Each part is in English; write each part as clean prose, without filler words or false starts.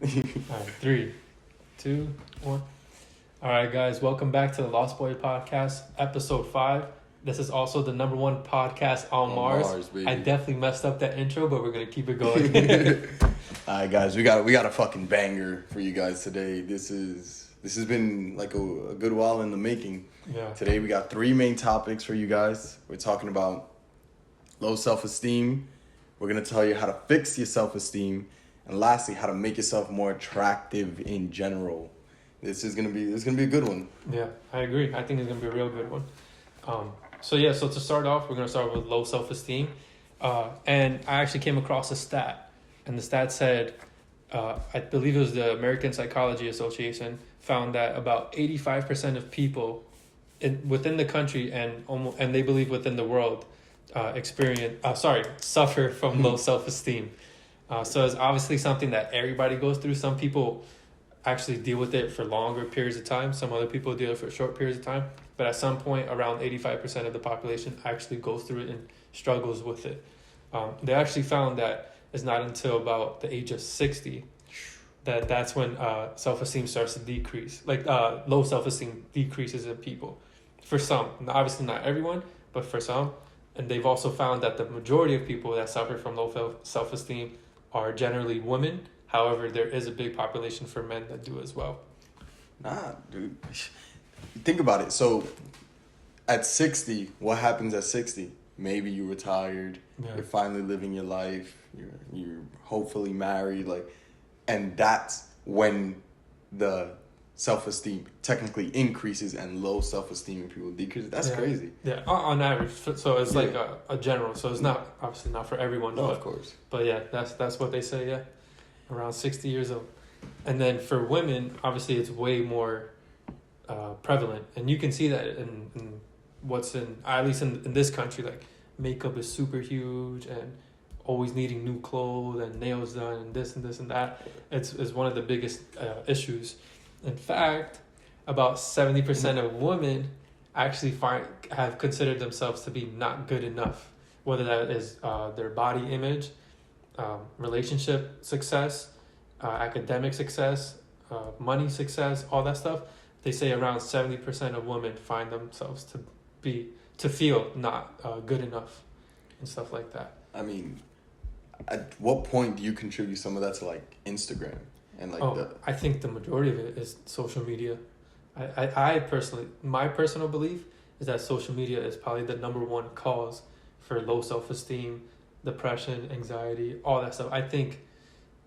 All right, 3, 2, 1. All right, guys, welcome back to the Lost Boyz Podcast, episode 5. This is also the number 1 podcast on Mars. Baby. I definitely messed up that intro, but we're gonna keep it going. All right, guys, we got a fucking banger for you guys today. This has been like a good while in the making. Yeah. Today we got 3 main topics for you guys. We're talking about low self-esteem. We're gonna tell you how to fix your self-esteem, and lastly, how to make yourself more attractive in general. This is gonna be a good one. Yeah, I agree. I think it's gonna be a real good one. So to start off, we're gonna start with low self-esteem, and I actually came across a stat, and the stat said, I believe it was the American Psychology Association found that about 85% of people within the country and they believe within the world suffer from low self-esteem. So it's obviously something that everybody goes through. Some people actually deal with it for longer periods of time. Some other people deal with it for short periods of time. But at some point, around 85% of the population actually goes through it and struggles with it. They actually found that it's not until about the age of 60 that's when self-esteem starts to decrease. Like low self-esteem decreases in people. For some, obviously not everyone, but for some. And they've also found that the majority of people that suffer from low self-esteem are generally women. However, there is a big population for men that do as well. Nah, dude. Think about it. So, at 60, what happens at 60? Maybe you retired. Yeah. You're finally living your life. You're hopefully married. And that's when the self-esteem technically increases and low self-esteem in people decreases. That's crazy. Yeah, on average. So it's like a general. So it's not obviously not for everyone. No, of course. But yeah, that's what they say. Yeah, around 60 years old. And then for women, obviously it's way more prevalent, and you can see that in what's in, at least in this country, like makeup is super huge and always needing new clothes and nails done and this and that. It's one of the biggest issues. In fact, about 70% of women actually have considered themselves to be not good enough, whether that is their body image, relationship success, academic success, money success, all that stuff. They say around 70% of women find themselves to feel not good enough and stuff like that. I mean, at what point do you contribute some of that to like Instagram and I think the majority of it is social media. I personally, my personal belief is that social media is probably the number 1 cause for low self-esteem, depression, anxiety, all that stuff. I think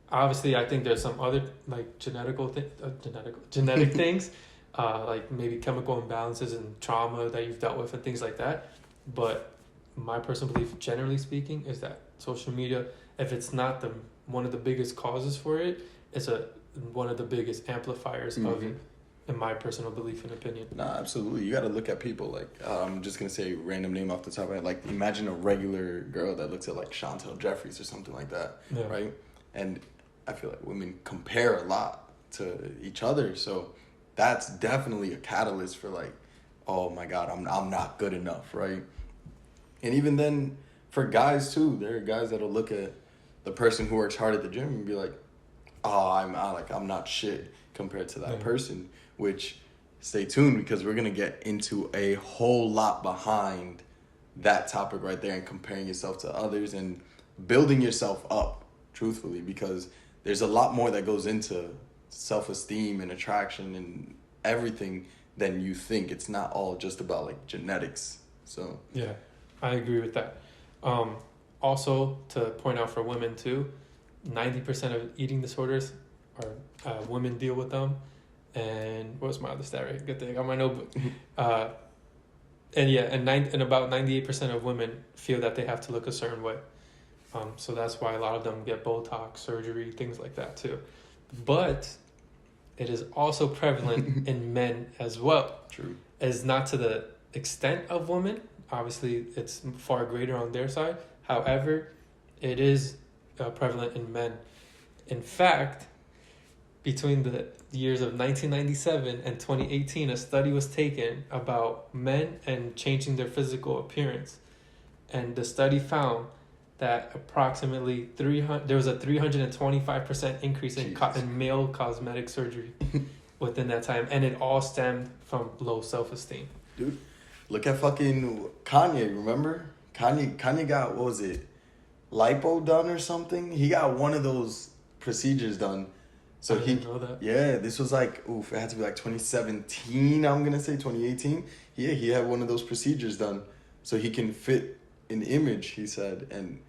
there's some other like genetic things, like maybe chemical imbalances and trauma that you've dealt with and things like that. But my personal belief, generally speaking, is that social media, if it's not one of the biggest causes for it, it's one of the biggest amplifiers of it, in my personal belief and opinion. Nah, absolutely. You got to look at people. Like, I'm just going to say a random name off the top of my head. Like, imagine a regular girl that looks at, like, Chantel Jeffries or something like that, right? And I feel like women compare a lot to each other. So that's definitely a catalyst for, like, oh, my God, I'm not good enough, right? And even then, for guys, too, there are guys that'll look at the person who works hard at the gym and be like, oh, I'm not shit compared to that person, which stay tuned because we're going to get into a whole lot behind that topic right there and comparing yourself to others and building yourself up, truthfully, because there's a lot more that goes into self-esteem and attraction and everything than you think. It's not all just about like genetics. So yeah, I agree with that. Also, to point out for women too, 90% of eating disorders are women deal with them. And what's my other stat right? Good thing I got my notebook. And about 98% of women feel that they have to look a certain way. So that's why a lot of them get Botox surgery, things like that too. But it is also prevalent in men as well. True. It's not to the extent of women. Obviously, it's far greater on their side. However, it is prevalent in men. In fact, between the years of 1997 and 2018, a study was taken about men and changing their physical appearance. And the study found that approximately there was a 325% increase in male cosmetic surgery within that time, and it all stemmed from low self-esteem. Dude, look at fucking Kanye. Remember, Kanye got, what was it, lipo done or something? He got one of those procedures done. So I didn't know that. Yeah, this was like, it had to be like 2017, I'm going to say, 2018. Yeah, he had one of those procedures done so he can fit an image, he said. And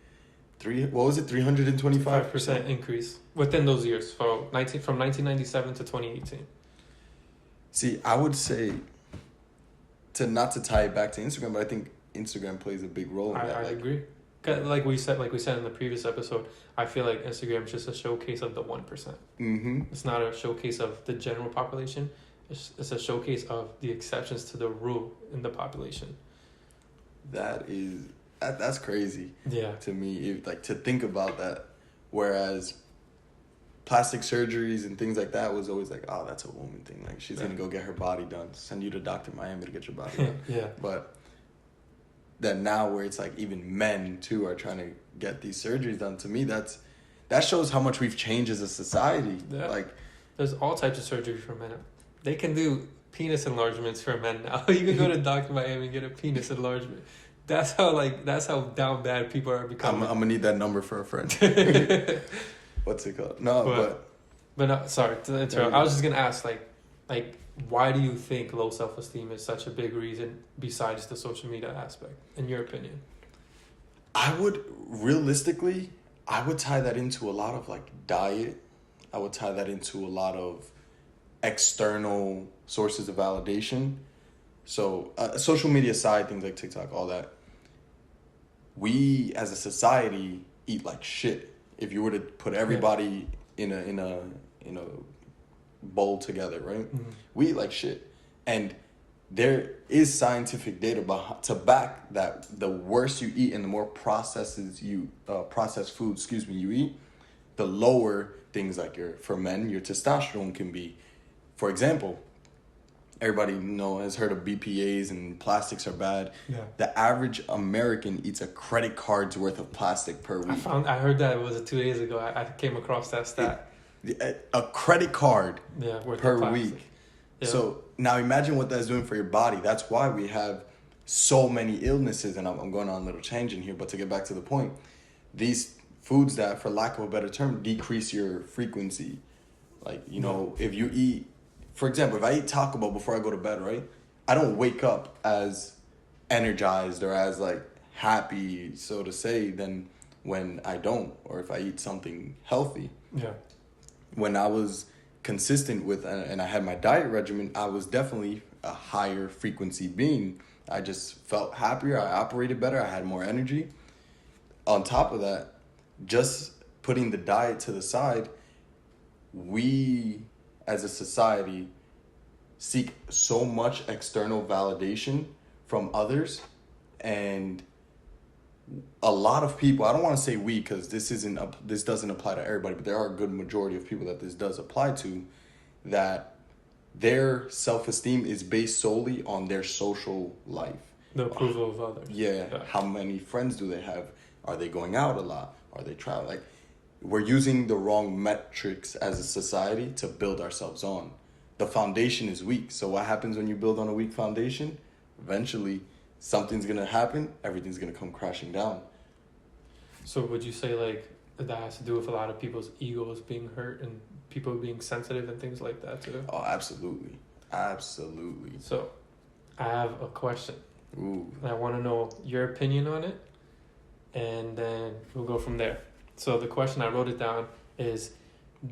325% increase within those years, from 1997 to 2018. See, I would say, not to tie it back to Instagram, but I think Instagram plays a big role in that. I agree. Like we said in the previous episode, I feel like Instagram is just a showcase of the 1%. Mm-hmm. It's not a showcase of the general population. It's a showcase of the exceptions to the rule in the population. That's crazy. Yeah. To me, to think about that, whereas plastic surgeries and things like that was always like, oh, that's a woman thing. Like, she's gonna go get her body done. Send you to Dr. Miami to get your body done. Yeah. But then now, where it's like even men too are trying to get these surgeries done. To me, that shows how much we've changed as a society. Yeah. Like, there's all types of surgery for men. They can do penis enlargements for men now. You can go to Dr. Miami and get a penis enlargement. That's how down bad people are becoming. I'm gonna need that number for a friend. What's it called? But no, sorry to interrupt. I was just gonna ask, like, why do you think low self-esteem is such a big reason besides the social media aspect, in your opinion? I would tie that into a lot of like diet. I would tie that into a lot of external sources of validation. So social media side, things like TikTok, all that. We as a society eat like shit. If you were to put everybody in a bowl together, right? Mm-hmm. We eat like shit. And there is scientific data to back that the worse you eat and the more processed foods you eat, the lower things like for men, your testosterone can be. For example, everybody has heard of BPAs and plastics are bad. Yeah. The average American eats a credit card's worth of plastic per week. I heard that, was it 2 days ago? I came across that stat. A credit card worth per week. Yeah. So now imagine what that's doing for your body. That's why we have so many illnesses. And I'm going on a little tangent here, but to get back to the point, these foods that, for lack of a better term, decrease your frequency. Like, if you eat, for example, if I eat Taco Bell before I go to bed, right? I don't wake up as energized or as like happy, so to say, than when I don't, or if I eat something healthy. Yeah. When I was consistent with, and I had my diet regimen, I was definitely a higher frequency being. I just felt happier. I operated better. I had more energy. On top of that, just putting the diet to the side, we as a society seek so much external validation from others, and a lot of people, I don't want to say we, because this doesn't apply to everybody, but there are a good majority of people that this does apply to, that their self-esteem is based solely on their social life. The approval of others. Yeah. How many friends do they have? Are they going out a lot? Are they traveling? Like, we're using the wrong metrics as a society to build ourselves on. The foundation is weak. So what happens when you build on a weak foundation? Eventually, something's going to happen. Everything's going to come crashing down. So would you say, like, that has to do with a lot of people's egos being hurt and people being sensitive and things like that too? Oh, absolutely. Absolutely. So I have a question. Ooh. And I want to know your opinion on it, and then we'll go from there. So the question, I wrote it down, is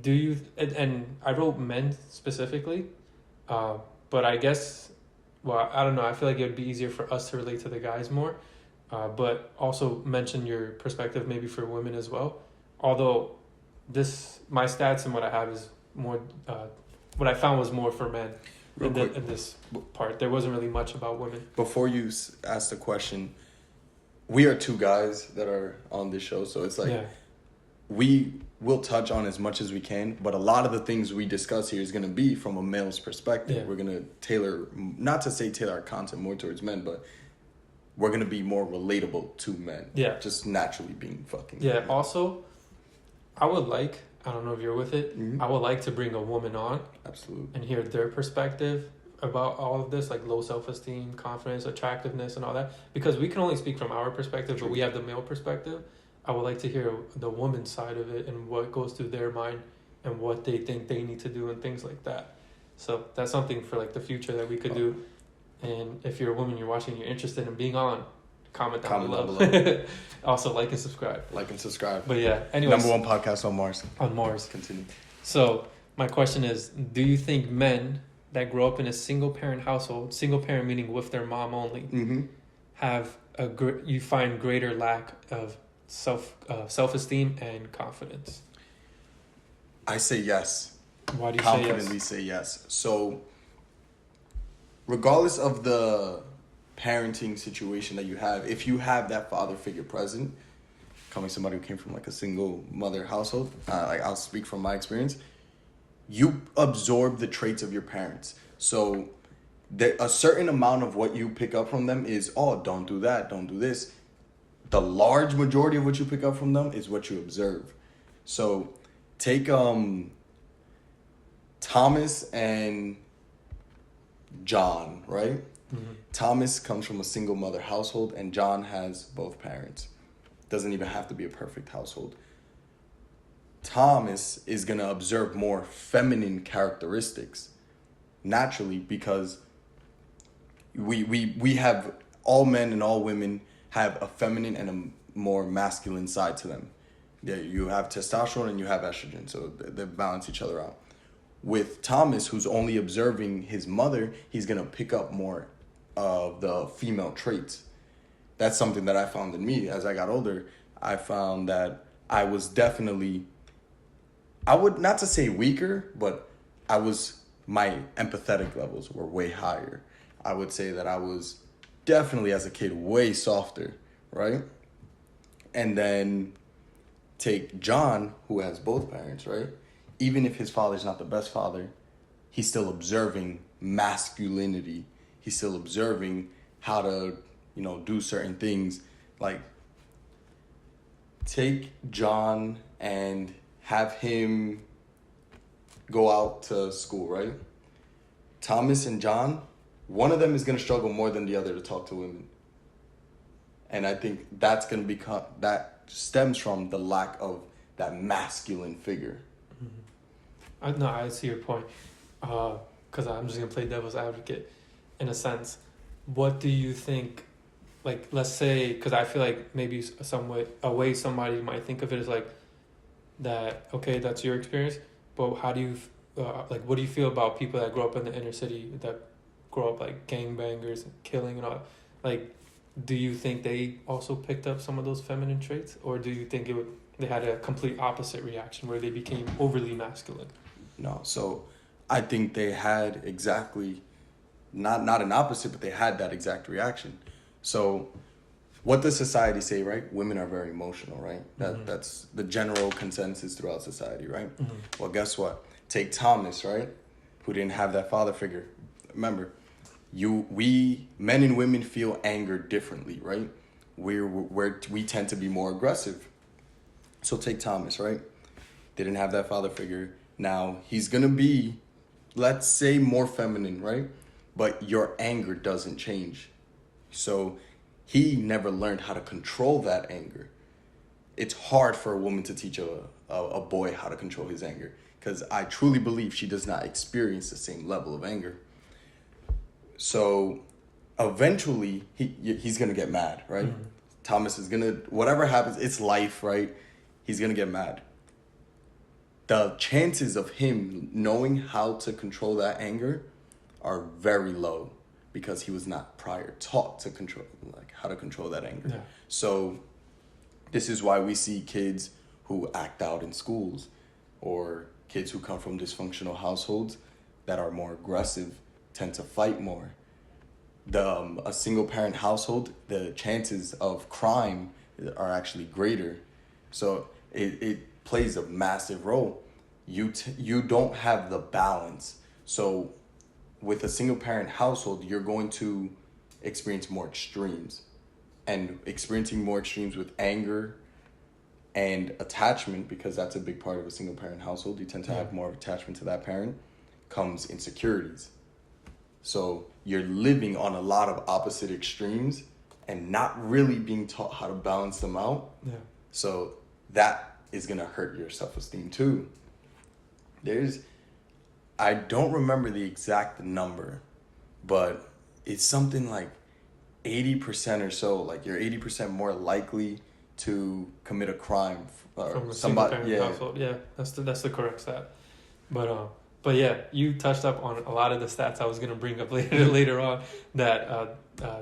do you, and I wrote men specifically, but I guess, well, I don't know, I feel like it would be easier for us to relate to the guys more, but also mention your perspective maybe for women as well. Although my stats and what I have is more, what I found was more for men in this part. There wasn't really much about women. Before you ask the question, we are two guys that are on this show, so it's like, we will touch on as much as we can, but a lot of the things we discuss here is going to be from a male's perspective. Yeah. We're going to tailor our content more towards men, but we're going to be more relatable to men. Yeah. Just naturally being fucking. Yeah. Men. Also, I don't know if you're with it. Mm-hmm. I would like to bring a woman on. Absolutely. And hear their perspective about all of this, like low self-esteem, confidence, attractiveness, and all that. Because we can only speak from our perspective, but we have the male perspective. I would like to hear the woman's side of it and what goes through their mind and what they think they need to do and things like that. So that's something for like the future that we could do. And if you're a woman, you're watching, you're interested in being on, comment down below. Also, like and subscribe. But yeah, anyways. Number 1 podcast on Mars. On Mars. Continue. So my question is, do you think men that grow up in a single parent household, single parent meaning with their mom only, mm-hmm. have you find greater lack of self-esteem and confidence? I say yes. Why do you confidently say yes? So, regardless of the parenting situation that you have, if you have that father figure present, coming somebody who came from like a single mother household, like I'll speak from my experience, you absorb the traits of your parents. So a certain amount of what you pick up from them is, oh, don't do that, don't do this. The large majority of what you pick up from them is what you observe. So take Thomas and John, right? Mm-hmm. Thomas comes from a single mother household and John has both parents. Doesn't even have to be a perfect household. Thomas is going to observe more feminine characteristics naturally because we have, all men and all women have a feminine and a more masculine side to them. Yeah, you have testosterone and you have estrogen, so they balance each other out. With Thomas, who's only observing his mother, he's going to pick up more of the female traits. That's something that I found in me as I got older. I found that I was definitely, I would not to say weaker, but my empathetic levels were way higher. I would say that I was definitely as a kid way softer, right? And then take John, who has both parents, right? Even if his father's not the best father, he's still observing masculinity. He's still observing how to, do certain things. Like, take John and have him go out to school, right? Thomas and John, one of them is going to struggle more than the other to talk to women. And I think that's going to that stems from the lack of that masculine figure. Mm-hmm. No, I see your point. Because I'm just going to play devil's advocate in a sense. What do you think, like, let's say, because I feel like maybe a way somebody might think of it is like that, okay, that's your experience, but how do you, what do you feel about people that grow up in the inner city that grow up like gangbangers and killing and all? Like, do you think they also picked up some of those feminine traits, or do you think they had a complete opposite reaction where they became overly masculine? No, so I think they had exactly, not an opposite, but they had that exact reaction. So what does society say, right? Women are very emotional, right? That's the general consensus throughout society, right? Mm-hmm. Well, guess what? Take Thomas, right? Who didn't have that father figure. Remember, we men and women feel anger differently, right? We tend to be more aggressive. So take Thomas, right? Didn't have that father figure. Now he's gonna be, let's say, more feminine, right? But your anger doesn't change. So he never learned how to control that anger. It's hard for a woman to teach a boy how to control his anger, because I truly believe she does not experience the same level of anger. So eventually he's going to get mad, right? Mm-hmm. Thomas is going to, whatever happens, it's life, right? He's going to get mad. The chances of him knowing how to control that anger are very low, because he was not prior taught to control, like how to control that anger. Yeah. So this is why we see kids who act out in schools, or kids who come from dysfunctional households that are more aggressive tend to fight more. A single parent household, the chances of crime are actually greater. So it plays a massive role. You don't have the balance. So with a single parent household, you're going to experience more extremes. and experiencing more extremes with anger and attachment, because that's a big part of a single parent household. You tend to have more attachment to that parent, comes insecurities. So you're living on a lot of opposite extremes and not really being taught how to balance them out. Yeah. So that is going to hurt your self-esteem too. I don't remember the exact number, but it's something like 80% or so. Like you're 80% more likely to commit a crime from a single parent household. Yeah, that's the correct stat. But yeah, you touched up on a lot of the stats I was gonna bring up later on. That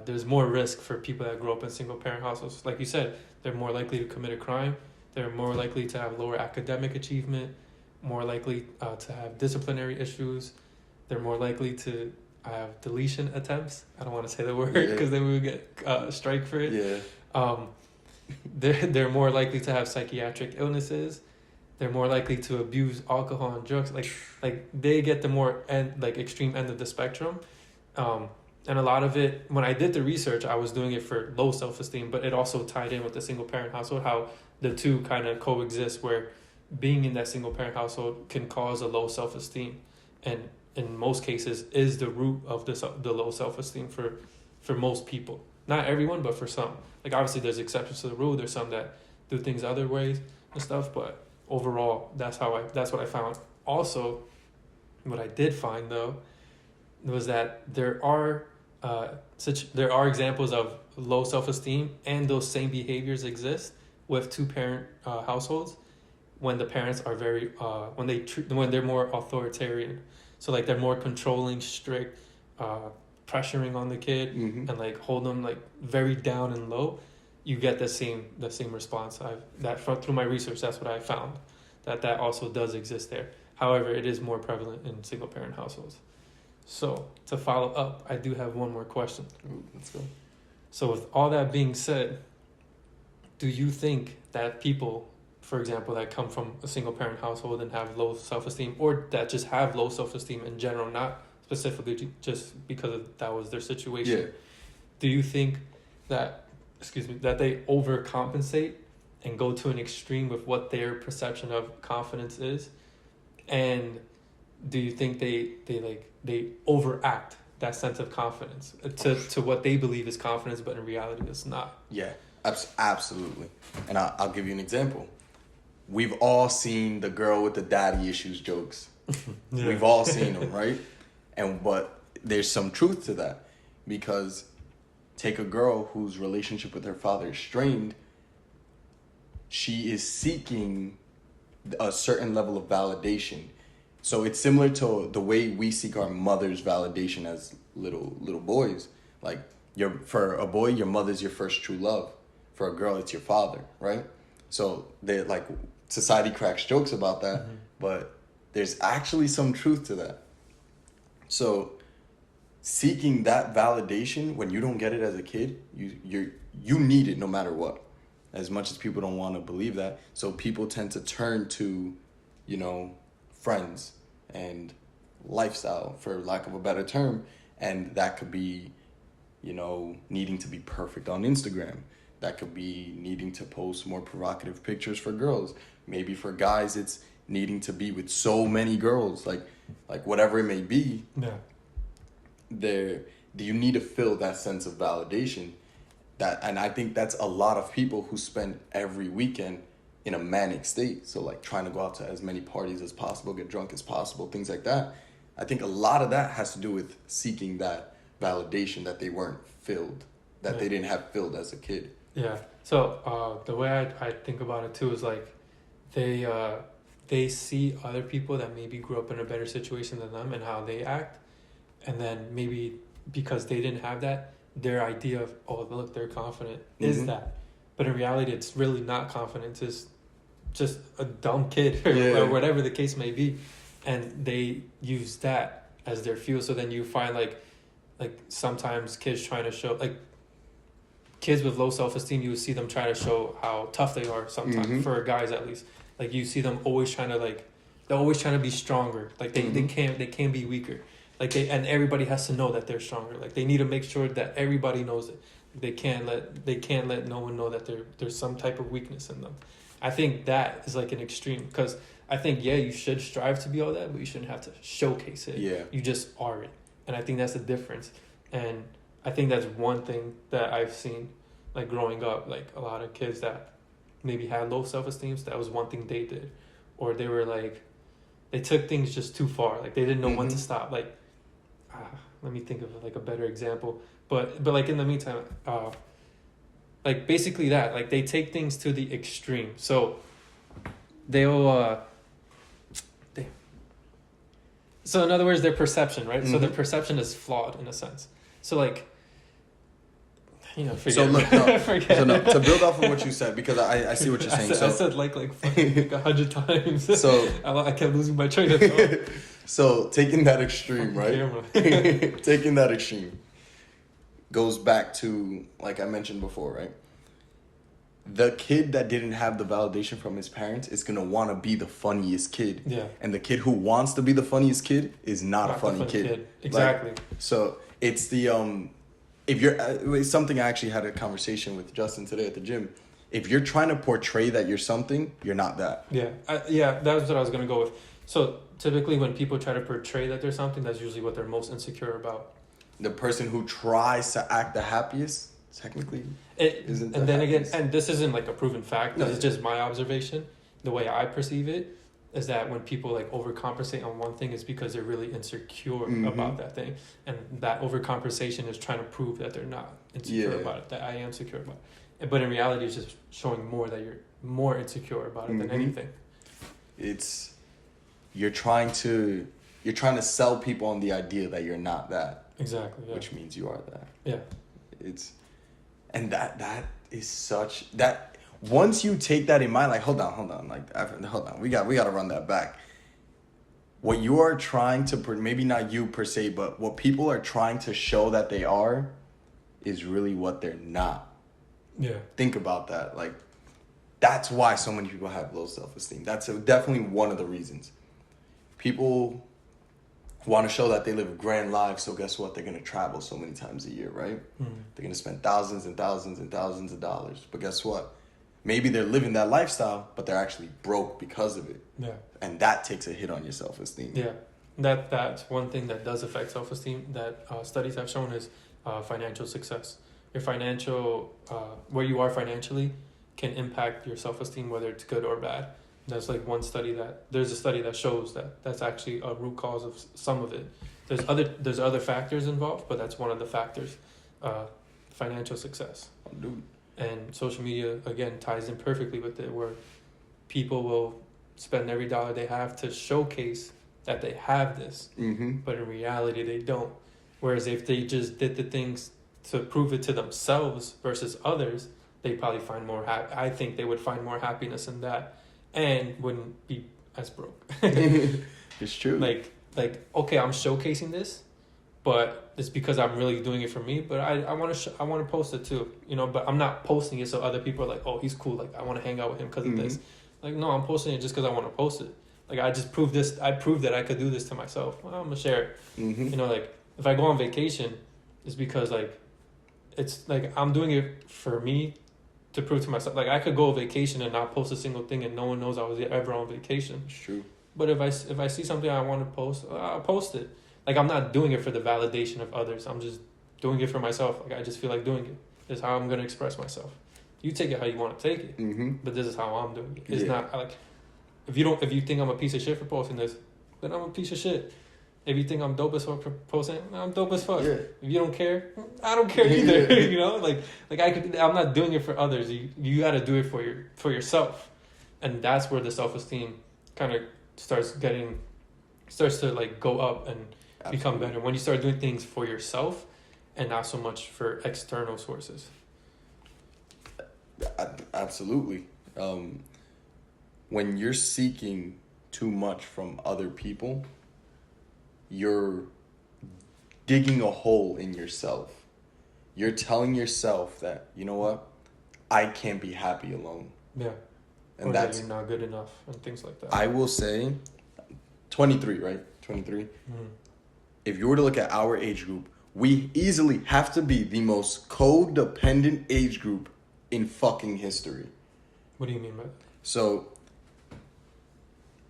there's more risk for people that grow up in single parent households. Like you said, they're more likely to commit a crime. They're more likely to have lower academic achievement. More likely to have disciplinary issues. They're more likely to have deletion attempts. I don't want to say the word because then we would get strike for it. Yeah. They're more likely to have psychiatric illnesses. They're more likely to abuse alcohol and drugs. Like they get the more extreme end of the spectrum. And a lot of it, when I did the research, I was doing it for low self-esteem, but it also tied in with the single parent household, how the two kind of coexist, where being in that single parent household can cause a low self-esteem, and in most cases is the root of the low self-esteem for most people. Not everyone, but for some. Like obviously there's exceptions to the rule. There's some that do things other ways and stuff, but overall that's what I found. Also, what I did find though was that there are examples of low self-esteem and those same behaviors exist with two parent households, when the parents are very when they're more authoritarian. So like they're more controlling, strict, pressuring on the kid, and like hold them like very down and low. You get the same response. Through my research, that's what I found, that also does exist there. However, it is more prevalent in single parent households. So to follow up, I do have one more question. Ooh, let's go. So with all that being said, do you think that people, for example, that come from a single parent household and have low self-esteem, or that just have low self-esteem in general, not specifically just because that was their situation, do you think that they overcompensate and go to an extreme with what their perception of confidence is? And do you think they overact that sense of confidence to what they believe is confidence, but in reality it's not? Yeah, absolutely. And I'll give you an example. We've all seen the girl with the daddy issues jokes. Yeah. We've all seen them, right? But there's some truth to that, because take a girl whose relationship with her father is strained. She is seeking a certain level of validation. So it's similar to the way we seek our mother's validation as little boys. Like for a boy, your mother's your first true love. For a girl, it's your father, right? So they like society cracks jokes about that, but there's actually some truth to that. So seeking that validation when you don't get it as a kid, you need it no matter what. As much as people don't want to believe that, so people tend to turn to, friends and lifestyle, for lack of a better term, and that could be, needing to be perfect on Instagram. That could be needing to post more provocative pictures for girls. Maybe for guys, it's needing to be with so many girls, like whatever it may be. Yeah. You need to feel that sense of validation. And I think that's a lot of people who spend every weekend in a manic state. So like trying to go out to as many parties as possible, get drunk as possible, things like that. I think a lot of that has to do with seeking that validation that they weren't filled, that they didn't have filled as a kid. Yeah. So the way I think about it too is like they see other people that maybe grew up in a better situation than them and how they act, and then maybe because they didn't have that, their idea of, oh, look, they're confident is that. But in reality, it's really not confidence. It's just a dumb kid or whatever the case may be. And they use that as their fuel. So then you find like sometimes kids trying to show, like kids with low self-esteem, you would see them try to show how tough they are sometimes, for guys at least. Like you see them always trying to they're always trying to be stronger. Like they can't be weaker. And everybody has to know that they're stronger. Like they need to make sure that everybody knows it. They can't let no one know that there's some type of weakness in them. I think that is like an extreme, because I think, yeah, you should strive to be all that, but you shouldn't have to showcase it. Yeah. You just are it. And I think that's the difference. And I think that's one thing that I've seen, like growing up, like a lot of kids that maybe had low self-esteem, so that was one thing they did. Or they were like, they took things just too far. Like they didn't know when to stop. Like, let me think of like a better example. But like in the meantime, like basically that, like they take things to the extreme. So they'll, so in other words, their perception, right? So their perception is flawed in a sense. So like, forget. So look, to build off of what you said, because I see what you're saying. I said like 100 times. So I kept losing my train of thought. So taking that extreme, right? Taking that extreme goes back to, like I mentioned before, right? The kid that didn't have the validation from his parents is going to want to be the funniest kid. Yeah. And the kid who wants to be the funniest kid is not a funny kid. Exactly. Like, so it's the, if you're, it's something I actually had a conversation with Justin today at the gym. If you're trying to portray that you're something, you're not that. Yeah. That was what I was going to go with. So typically when people try to portray that they're something, that's usually what they're most insecure about. The person who tries to act the happiest, technically, isn't. And then happiest. again, and this isn't like a proven fact. This is just my observation. The way I perceive it is that when people like overcompensate on one thing, it's because they're really insecure about that thing, and that overcompensation is trying to prove that they're not insecure about it. That I am secure about it, but in reality, it's just showing more that you're more insecure about it than anything. It's you're trying to sell people on the idea that you're not that. Exactly. Yeah. Which means you are that. Yeah. And that is such that once you take that in mind, like hold on, like hold on, we got to run that back. What you are trying to, maybe not you per se, but what people are trying to show that they are, is really what they're not. Yeah. Think about that. Like, that's why so many people have low self-esteem. That's definitely one of the reasons. People want to show that they live grand lives, so guess what? They're going to travel so many times a year, right? They're going to spend thousands and thousands and thousands of dollars. But guess what? Maybe they're living that lifestyle, but they're actually broke because of it. Yeah. And that takes a hit on your self-esteem. Yeah. That's one thing that does affect self-esteem that studies have shown is financial success. Your financial, where you are financially can impact your self-esteem, whether it's good or bad. That's like one study there's a study that shows that that's actually a root cause of some of it. There's other factors involved, but that's one of the factors, financial success. Oh, dude. And social media, again, ties in perfectly with it, where people will spend every dollar they have to showcase that they have this, but in reality they don't. Whereas if they just did the things to prove it to themselves versus others, they probably find more I think they would find more happiness in that and wouldn't be as broke. It's true. Like, okay, I'm showcasing this, but it's because I'm really doing it for me, but I want to post it too, but I'm not posting it so other people are like, oh, he's cool, like I want to hang out with him because of this. Like, no, I'm posting it just because I want to post it. Like, I proved that I could do this to myself. Well, I'm gonna share it. Like if I go on vacation, it's because like it's like I'm doing it for me to prove to myself. Like I could go on vacation and not post a single thing and no one knows I was ever on vacation. It's true. But if I see something I want to post, I'll post it. Like I'm not doing it for the validation of others. I'm just doing it for myself. Like I just feel like doing it. This is how I'm gonna express myself. You take it how you want to take it. But this is how I'm doing it. It's not like if you think I'm a piece of shit for posting this, then I'm a piece of shit. If you think I'm dope as fuck for posting, I'm dope as fuck. Yeah. If you don't care, I don't care either. I'm not doing it for others. You got to do it for yourself, and that's where the self-esteem kind of starts to like go up and become better when you start doing things for yourself and not so much for external sources. Absolutely. When you're seeking too much from other people, you're digging a hole in yourself. You're telling yourself that, you know what, I can't be happy alone. Yeah. And or that's that you're not good enough and things like that. I will say 23, right? 23. If you were to look at our age group, we easily have to be the most codependent age group in fucking history. What do you mean by that? So,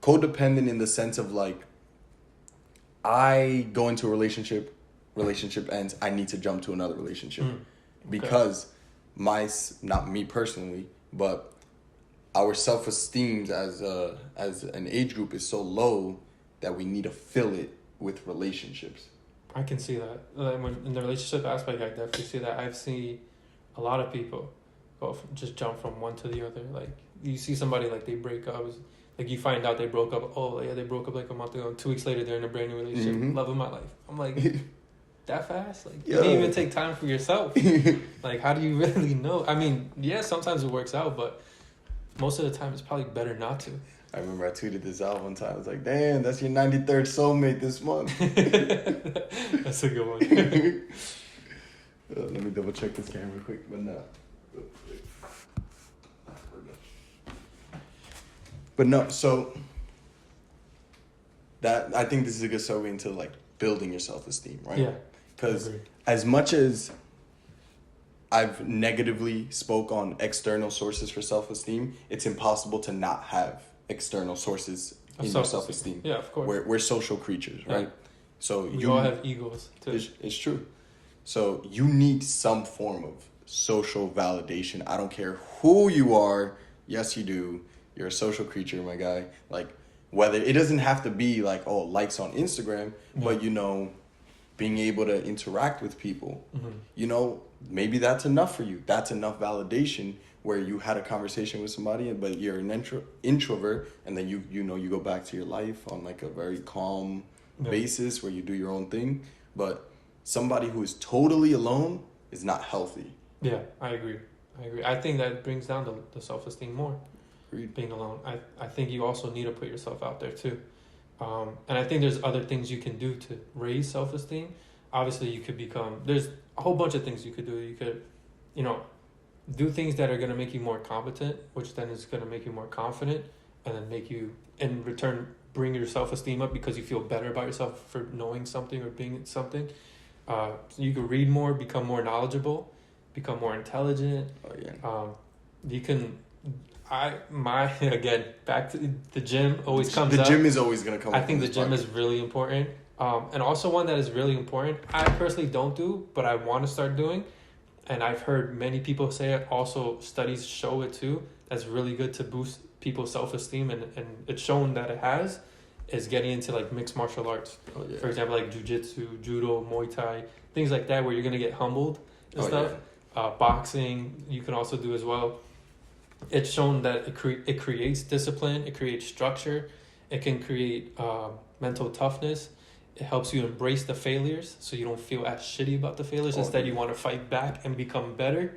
codependent in the sense of like, I go into a relationship ends, I need to jump to another relationship. Okay. Because not me personally, but our self-esteem as an age group is so low that we need to fill it with relationships. I can see that. When in the relationship aspect, I definitely see that. I've seen a lot of people just jump from one to the other. Like, you see somebody, like, they break up. Like, you find out they broke up. Oh, yeah, they broke up like a month ago. 2 weeks later, they're in a brand new relationship. Mm-hmm. Love of my life. I'm like, that fast? Like, you didn't even take time for yourself. Like, how do you really know? I mean, yeah, sometimes it works out, but most of the time, it's probably better not to. I remember I tweeted this out one time. I was like, damn, that's your 93rd soulmate this month. That's a good one. Let me double check this camera quick, but no. But no, so that, I think this is a good segue into like building your self-esteem, right? Yeah. Because as much as I've negatively spoke on external sources for self-esteem, it's impossible to not have external sources in your self-esteem. Yeah, of course. We're social creatures, right? Yeah. So we all have egos too. It's true. So you need some form of social validation. I don't care who you are. Yes, you do. You're a social creature, my guy. Like, whether it doesn't have to be like, oh, likes on Instagram, but, you know, being able to interact with people, you know, maybe that's enough for you. That's enough validation where you had a conversation with somebody, but you're an introvert, and then you go back to your life on like a very calm basis where you do your own thing. But somebody who is totally alone is not healthy. Yeah, I agree. I think that brings down the self-esteem more. Agreed. Being alone. I think you also need to put yourself out there too. And I think there's other things you can do to raise self-esteem. Obviously, you could there's a whole bunch of things you could do. You could, do things that are going to make you more competent, which then is going to make you more confident, and then make you, in return, bring your self-esteem up because you feel better about yourself for knowing something or being something. So you could read more, become more knowledgeable, become more intelligent. Oh, yeah. You can... again, back to the gym always comes up. The gym is always going to come up. I think the gym is really important. And also one that is really important, I personally don't do, but I want to start doing. And I've heard many people say it. Also, studies show it too. That's really good to boost people's self-esteem. And it's shown that it has, is getting into like mixed martial arts. Oh, yeah. For example, like jiu-jitsu, judo, Muay Thai, things like that where you're going to get humbled and stuff. Yeah. Boxing, you can also do as well. It's shown that it creates discipline, it creates structure, it can create mental toughness. It helps you embrace the failures so you don't feel as shitty about the failures. Instead, you want to fight back and become better.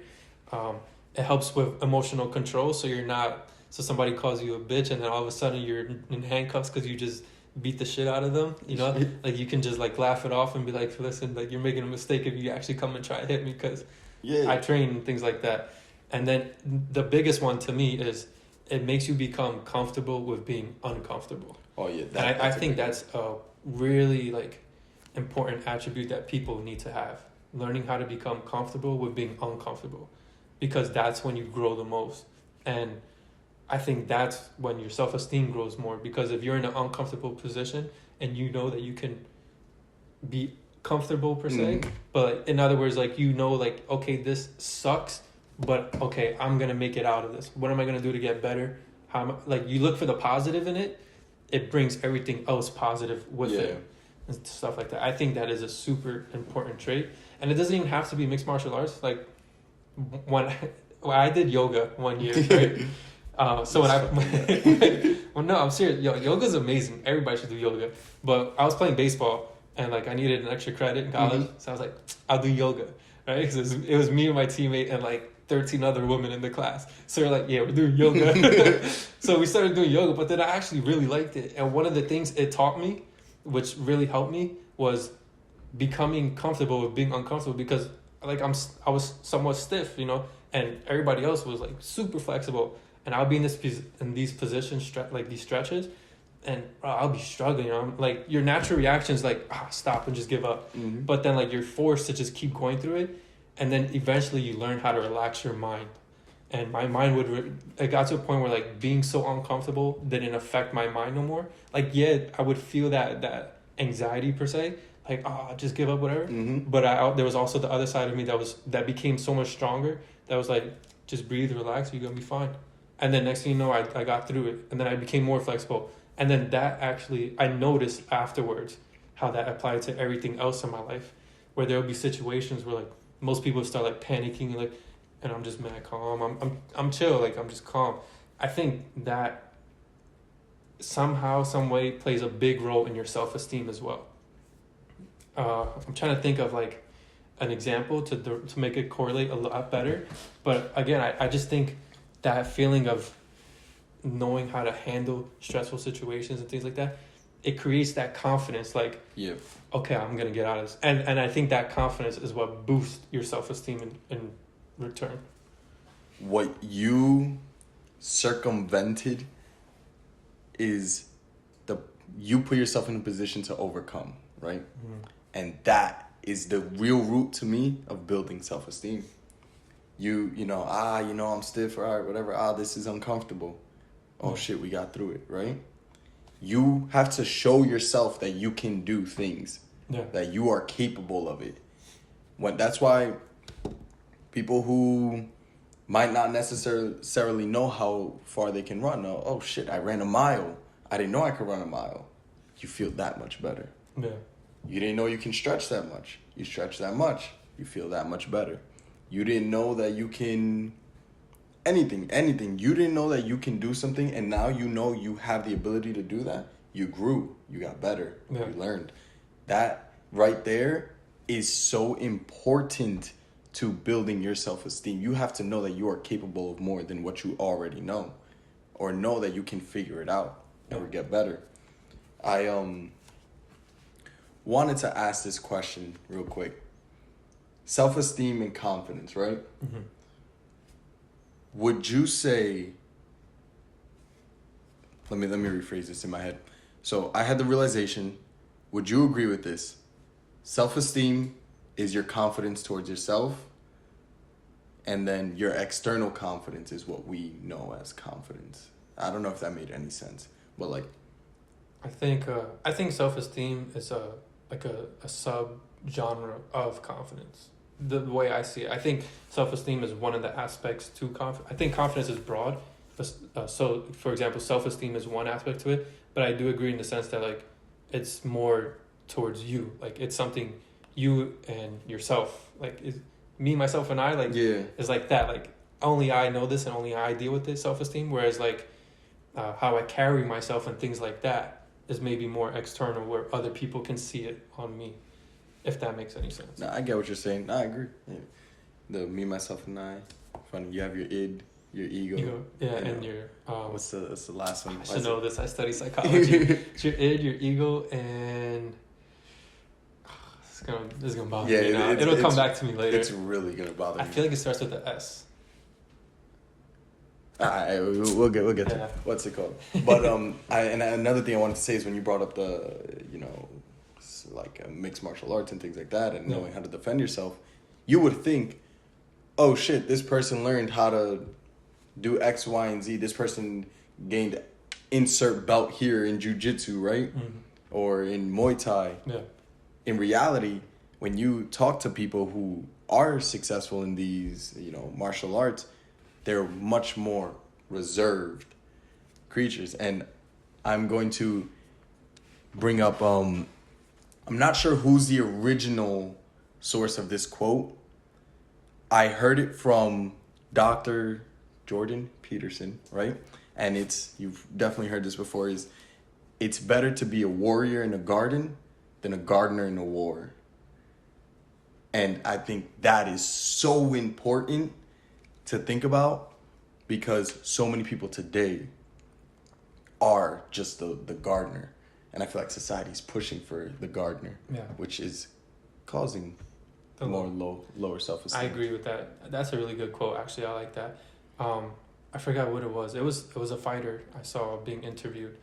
It helps with emotional control so you're not... So somebody calls you a bitch and then all of a sudden you're in handcuffs because you just beat the shit out of them. Like you can just like laugh it off and be like, listen, like you're making a mistake if you actually come and try to hit me because I train and things like that. And then the biggest one to me is it makes you become comfortable with being uncomfortable. Oh, yeah. I think that's a really like important attribute that people need to have. Learning how to become comfortable with being uncomfortable. Because that's when you grow the most. And I think that's when your self-esteem grows more. Because if you're in an uncomfortable position and you know that you can be comfortable per se, but in other words, like like, okay, this sucks. But okay, I'm gonna make it out of this. What am I gonna do to get better? Like you look for the positive in it, it brings everything else positive with it and stuff like that. I think that is a super important trait, and it doesn't even have to be mixed martial arts. Like when I did yoga one year, right? So when no, I'm serious. Yoga's amazing. Everybody should do yoga. But I was playing baseball and like I needed an extra credit in college, so I was like, I'll do yoga, right? Because it was me and my teammate and like 13 other women in the class. So we're like, yeah, we're doing yoga. So we started doing yoga, but then I actually really liked it. And one of the things it taught me, which really helped me, was becoming comfortable with being uncomfortable because like I was somewhat stiff, and everybody else was like super flexible. And I'll be in these positions, like these stretches, and I'll be struggling. Like your natural reaction is like, stop and just give up. Mm-hmm. But then like you're forced to just keep going through it, and then eventually you learn how to relax your mind. And my mind it got to a point where like being so uncomfortable didn't affect my mind no more. Like I would feel that anxiety per se, like just give up, whatever. Mm-hmm. But there was also the other side of me that became so much stronger. That was like, just breathe, relax, you're gonna be fine. And then next thing you know, I got through it, and then I became more flexible. And then that actually, I noticed afterwards how that applied to everything else in my life, where there would be situations where like most people start like panicking, like, and I'm just mad calm. I'm chill, like I'm just calm. I think that somehow, some way plays a big role in your self-esteem as well. I'm trying to think of like an example to make it correlate a lot better. But again, I just think that feeling of knowing how to handle stressful situations and things like that, it creates that confidence, like, okay, I'm going to get out of this. And I think that confidence is what boosts your self-esteem in return. What you circumvented is you put yourself in a position to overcome, right? Mm-hmm. And that is the real root to me of building self-esteem. You know, I'm stiff, or whatever. This is uncomfortable. Oh shit, we got through it, right? You have to show yourself that you can do things, that you are capable of it. That's why people who might not necessarily know how far they can run. Oh shit, I ran a mile. I didn't know I could run a mile. You feel that much better. Yeah. You didn't know you can stretch that much. You stretch that much. You feel that much better. You didn't know that you can anything. You didn't know that you can do something, and now you know you have the ability to do that. You grew. You got better. Yeah. You learned. That right there is so important to building your self-esteem. You have to know that you are capable of more than what you already know, or know that you can figure it out or get better. I wanted to ask this question real quick. Self-esteem and confidence, right? Mm-hmm. Would you say, let me rephrase this in my head. So I had the realization, would you agree with this? Self-esteem is your confidence towards yourself, and then your external confidence is what we know as confidence. I don't know if that made any sense, but like, I think self-esteem is a sub-genre of confidence. The way I see it, I think self-esteem is one of the aspects to confidence. I think confidence is broad, but so for example, self-esteem is one aspect to it. But I do agree in the sense that like it's more towards you, like it's something you and yourself, like me, myself, and I, like is like that. Like only I know this, and only I deal with this self-esteem. Whereas like how I carry myself and things like that is maybe more external, where other people can see it on me. If that makes any sense. No, I get what you're saying. No, I agree. Yeah. The me, myself, and I. Funny, you have your id, your ego. And your what's the last one? I should know this. I study psychology. It's your id, your ego, and this is gonna bother me now. It'll come back to me later. It's really gonna bother me. I feel like it starts with the S. We'll get to it. What's it called? But and another thing I wanted to say is when you brought up the like mixed martial arts and things like that, and knowing how to defend yourself, you would think, oh shit, this person learned how to do X, Y, and Z. This person gained insert belt here in jiu-jitsu, right? Mm-hmm. Or in Muay Thai. Yeah. In reality, when you talk to people who are successful in these, martial arts, they're much more reserved creatures. And I'm going to bring up, I'm not sure who's the original source of this quote. I heard it from Dr. Jordan Peterson, right? And you've definitely heard this before, it's better to be a warrior in a garden than a gardener in a war. And I think that is so important to think about, because so many people today are just the gardener. And I feel like society's pushing for the gardener, which is causing lower self-esteem. I agree with that. That's a really good quote. Actually, I like that. I forgot what it was. It was a fighter I saw being interviewed,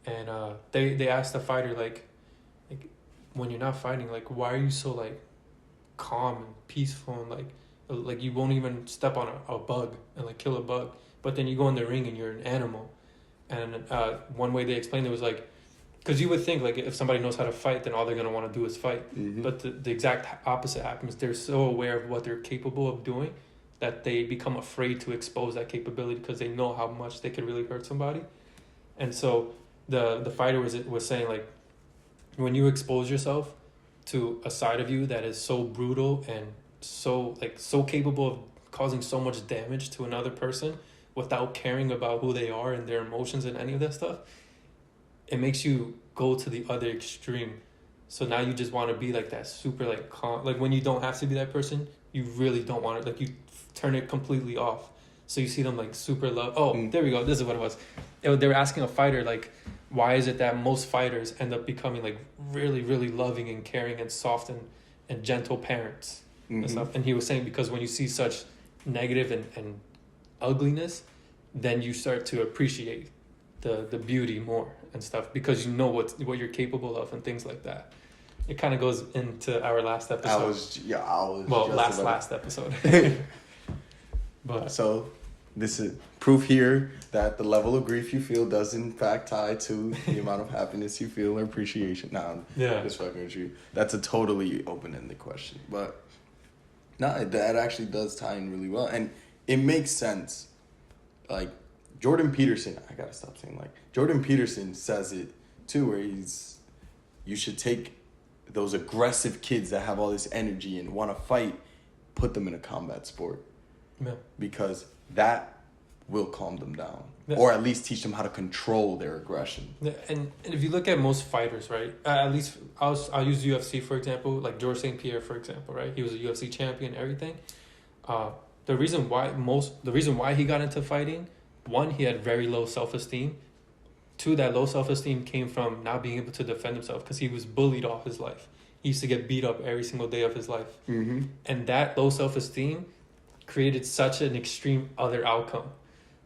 and they asked the fighter like when you're not fighting, like why are you so like calm and peaceful and like you won't even step on a bug and like kill a bug, but then you go in the ring and you're an animal. And one way they explained it was like, because you would think like if somebody knows how to fight, then all they're gonna want to do is fight. But the exact opposite happens. They're so aware of what they're capable of doing that they become afraid to expose that capability because they know how much they could really hurt somebody. And so the fighter was saying like, when you expose yourself to a side of you that is so brutal and so capable of causing so much damage to another person without caring about who they are and their emotions and any of that stuff, it makes you go to the other extreme. So now you just want to be like that super like calm, like when you don't have to be that person, you really don't want it, like you turn it completely off. So you see them like super love. There we go, this is what it was. They were asking a fighter like, why is it that most fighters end up becoming like really, really loving and caring and soft and gentle parents and stuff? And he was saying because when you see such negative and ugliness, then you start to appreciate the beauty more and stuff because you know what you're capable of and things like that. It kind of goes into our last episode. Last episode. But so this is proof here that the level of grief you feel does in fact tie to the amount of happiness you feel or appreciation. Just fucking with you. That's a totally open-ended question, but that actually does tie in really well, and it makes sense. Like Jordan Peterson, I gotta stop saying like Jordan Peterson says it too, where you should take those aggressive kids that have all this energy and want to fight, put them in a combat sport. Yeah. Because that will calm them down. Yeah. Or at least teach them how to control their aggression. Yeah, and if you look at most fighters, right? At least I'll use UFC for example, like Georges St. Pierre for example, right? He was a UFC champion, everything. The reason why he got into fighting, one, he had very low self-esteem. Two, that low self-esteem came from not being able to defend himself because he was bullied all his life. He used to get beat up every single day of his life. And that low self-esteem created such an extreme other outcome.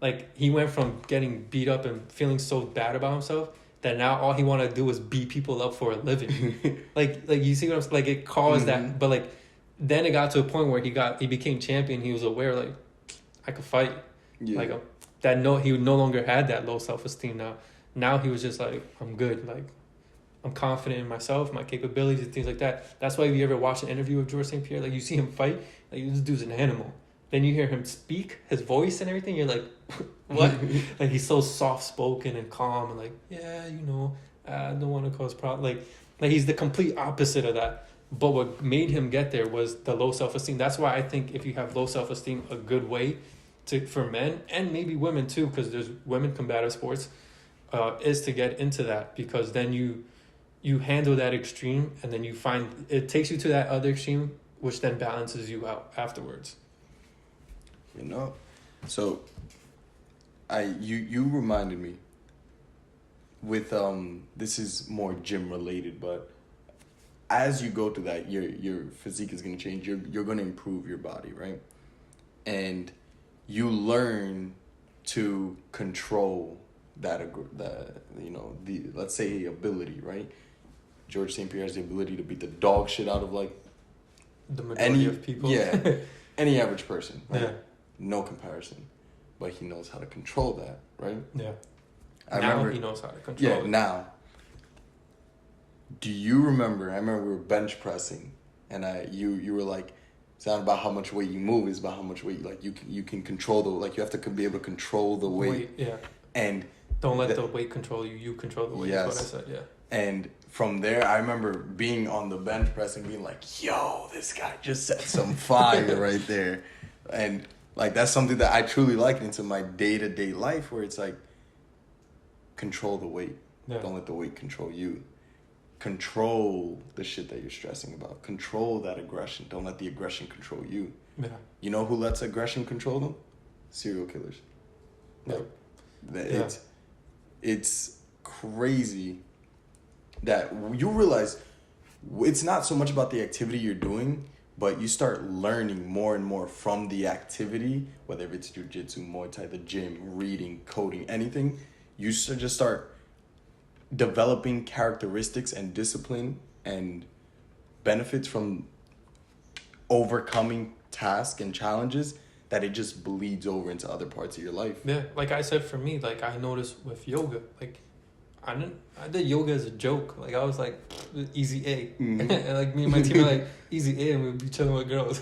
Like he went from getting beat up and feeling so bad about himself that now all he wanted to do was beat people up for a living. like you see what I'm saying? Like it caused that, but like then it got to a point where he became champion. He was aware like I could fight. Yeah. Like he no longer had that low self-esteem now. Now he was just like, I'm good. Like I'm confident in myself, my capabilities and things like that. That's why if you ever watch an interview with Georges St. Pierre, like you see him fight, like this dude's an animal. Then you hear him speak, his voice and everything, you're like, what? Like he's so soft-spoken and calm and like, yeah, I don't want to cause problems. Like he's the complete opposite of that. But what made him get there was the low self-esteem. That's why I think if you have low self-esteem, a good way for men and maybe women too, because there's women combative sports, is to get into that, because then you handle that extreme and then you find it takes you to that other extreme, which then balances you out afterwards. So you reminded me with this is more gym related, but as you go through that, your physique is going to change. You're going to improve your body, right? And you learn to control that let's say ability, right? Georges St. Pierre has the ability to beat the dog shit out of like the majority of people. Yeah, any average person. Right? Yeah. No comparison, but he knows how to control that, right? Yeah. He knows how to control it. Yeah, now. Do you remember? I remember we were bench pressing, and you were like, it's not about how much weight you move; it's about how much weight you can control you have to be able to control the weight. Yeah. And don't let the weight control you. You control the weight. Yes. Is what I said. Yeah. And from there, I remember being on the bench press and being like, "Yo, this guy just set some fire right there," and like that's something that I truly like into my day-to-day life, where it's like, control the weight. Yeah. Don't let the weight control you. Control the shit that you're stressing about. Control that aggression. Don't let the aggression control you. Yeah. You know who lets aggression control them? Serial killers. It's crazy that you realize it's not so much about the activity you're doing, but you start learning more and more from the activity, whether it's jiu-jitsu, Muay Thai, the gym, reading, coding, anything. You just start developing characteristics and discipline and benefits from overcoming tasks and challenges that it just bleeds over into other parts of your life. Yeah, like I said, for me, like I noticed with yoga, like I did yoga as a joke. Like I was like, easy A. Mm-hmm. And like me and my team were like, easy A, and we would be chilling with girls.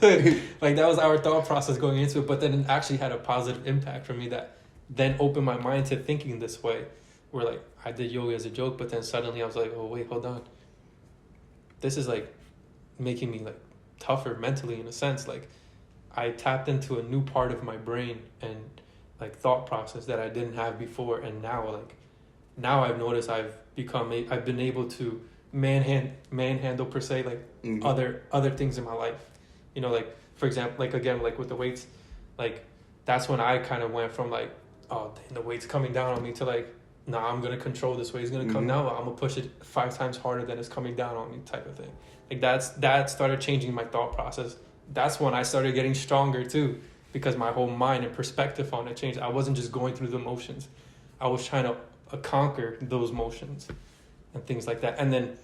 Like that was our thought process going into it. But then it actually had a positive impact for me that then opened my mind to thinking this way. Where like I did yoga as a joke, but then suddenly I was like, oh wait, hold on. This is like making me like tougher mentally in a sense. Like I tapped into a new part of my brain and like thought process that I didn't have before, and now I've noticed I've been able to manhandle per se like mm-hmm. other things in my life. You know, like for example, like again, like with the weights, like that's when I kind of went from like, oh dang, the weight's coming down on me to like, nah, I'm gonna control this weight. It's gonna come down. I'm gonna push it 5 times harder than it's coming down on me, type of thing. Like that started changing my thought process. That's when I started getting stronger too, because my whole mind and perspective on it changed. I wasn't just going through the motions. I was trying to conquer those motions and things like that. And then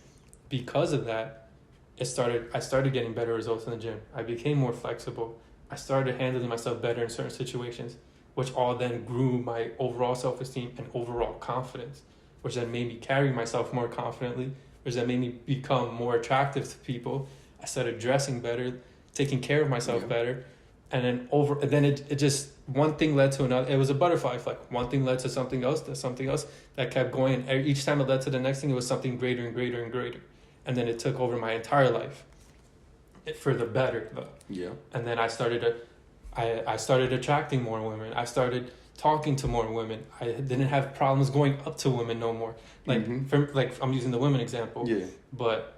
because of that, I started getting better results in the gym. I became more flexible. I started handling myself better in certain situations, which all then grew my overall self-esteem and overall confidence, which then made me carry myself more confidently, which then made me become more attractive to people. I started dressing better, taking care of myself better. And then it just, one thing led to another. It was a butterfly effect. One thing led to something else, that kept going. And each time it led to the next thing, it was something greater and greater and greater. And then it took over my entire life for the better, though. Yeah. And then I started attracting more women. I started talking to more women. I didn't have problems going up to women no more. Like, I'm using the women example. Yeah. But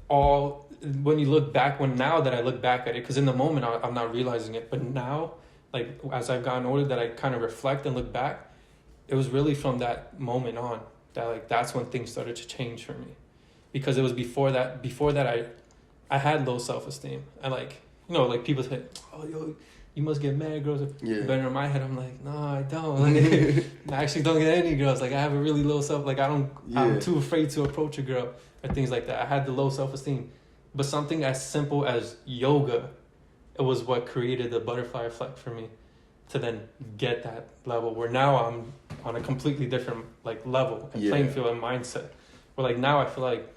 when you look back, now that I look back at it, because in the moment I'm not realizing it, but now, like as I've gotten older, that I kind of reflect and look back, it was really from that moment on that like that's when things started to change for me, because it was before that I had low self-esteem, and like, you know, like people say, oh yo, you must get mad girls. But in my head I'm like, no, I don't. Like, I actually don't get any girls. Like I have a really low self, like I'm too afraid to approach a girl or things like that. I had the low self-esteem. But something as simple as yoga, it was what created the butterfly effect for me to then get that level where now I'm on a completely different like level and playing field and mindset. Where like now I feel like,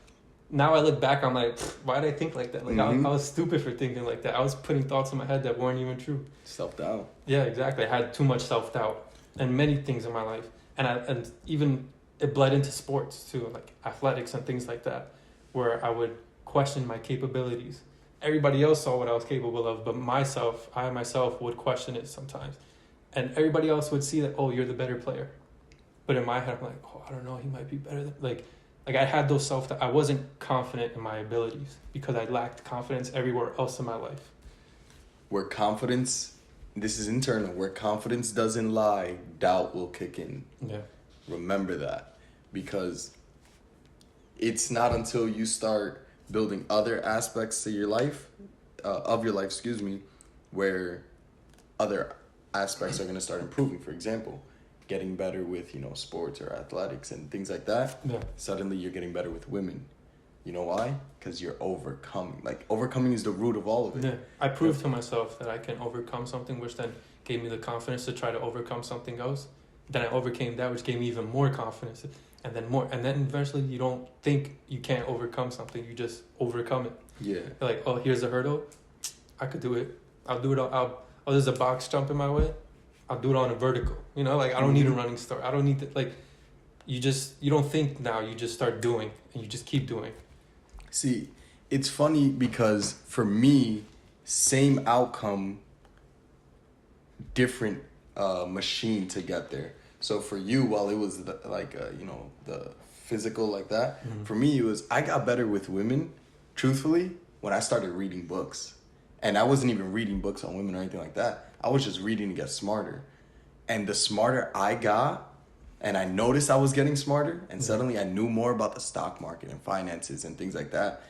now I look back, I'm like, why did I think like that? Like I was stupid for thinking like that. I was putting thoughts in my head that weren't even true. Self-doubt. Yeah, exactly. I had too much self-doubt and many things in my life. And even it bled into sports too, like athletics and things like that, where I would question my capabilities. Everybody else saw what I was capable of, but I myself would question it sometimes. And everybody else would see that, oh, you're the better player. But in my head, I'm like, oh, I don't know, he might be better than, like I had those I wasn't confident in my abilities because I lacked confidence everywhere else in my life. This is internal, where confidence doesn't lie, doubt will kick in. Yeah. Remember that, because it's not until you start building other aspects of your life, where other aspects are going to start improving. For example, getting better with, sports or athletics and things like that. Yeah. Suddenly you're getting better with women. You know why? Because you're overcoming. Like, overcoming is the root of all of it. Yeah. I proved to myself that I can overcome something, which then gave me the confidence to try to overcome something else. Then I overcame that, which gave me even more confidence. And then more, and then eventually you don't think you can't overcome something, you just overcome it. Yeah. You're like, oh, here's a hurdle, I could do it. I'll do it there's a box jump in my way, I'll do it on a vertical. You know, like I don't need a running start. I don't need to, like, you don't think now, you just start doing, and you just keep doing. See, it's funny because for me, same outcome, different machine to get there. So for you, while it was the physical like that, for me it was, I got better with women, truthfully, when I started reading books. And I wasn't even reading books on women or anything like that. I was just reading to get smarter. And the smarter I got, and I noticed I was getting smarter, and suddenly I knew more about the stock market and finances and things like that,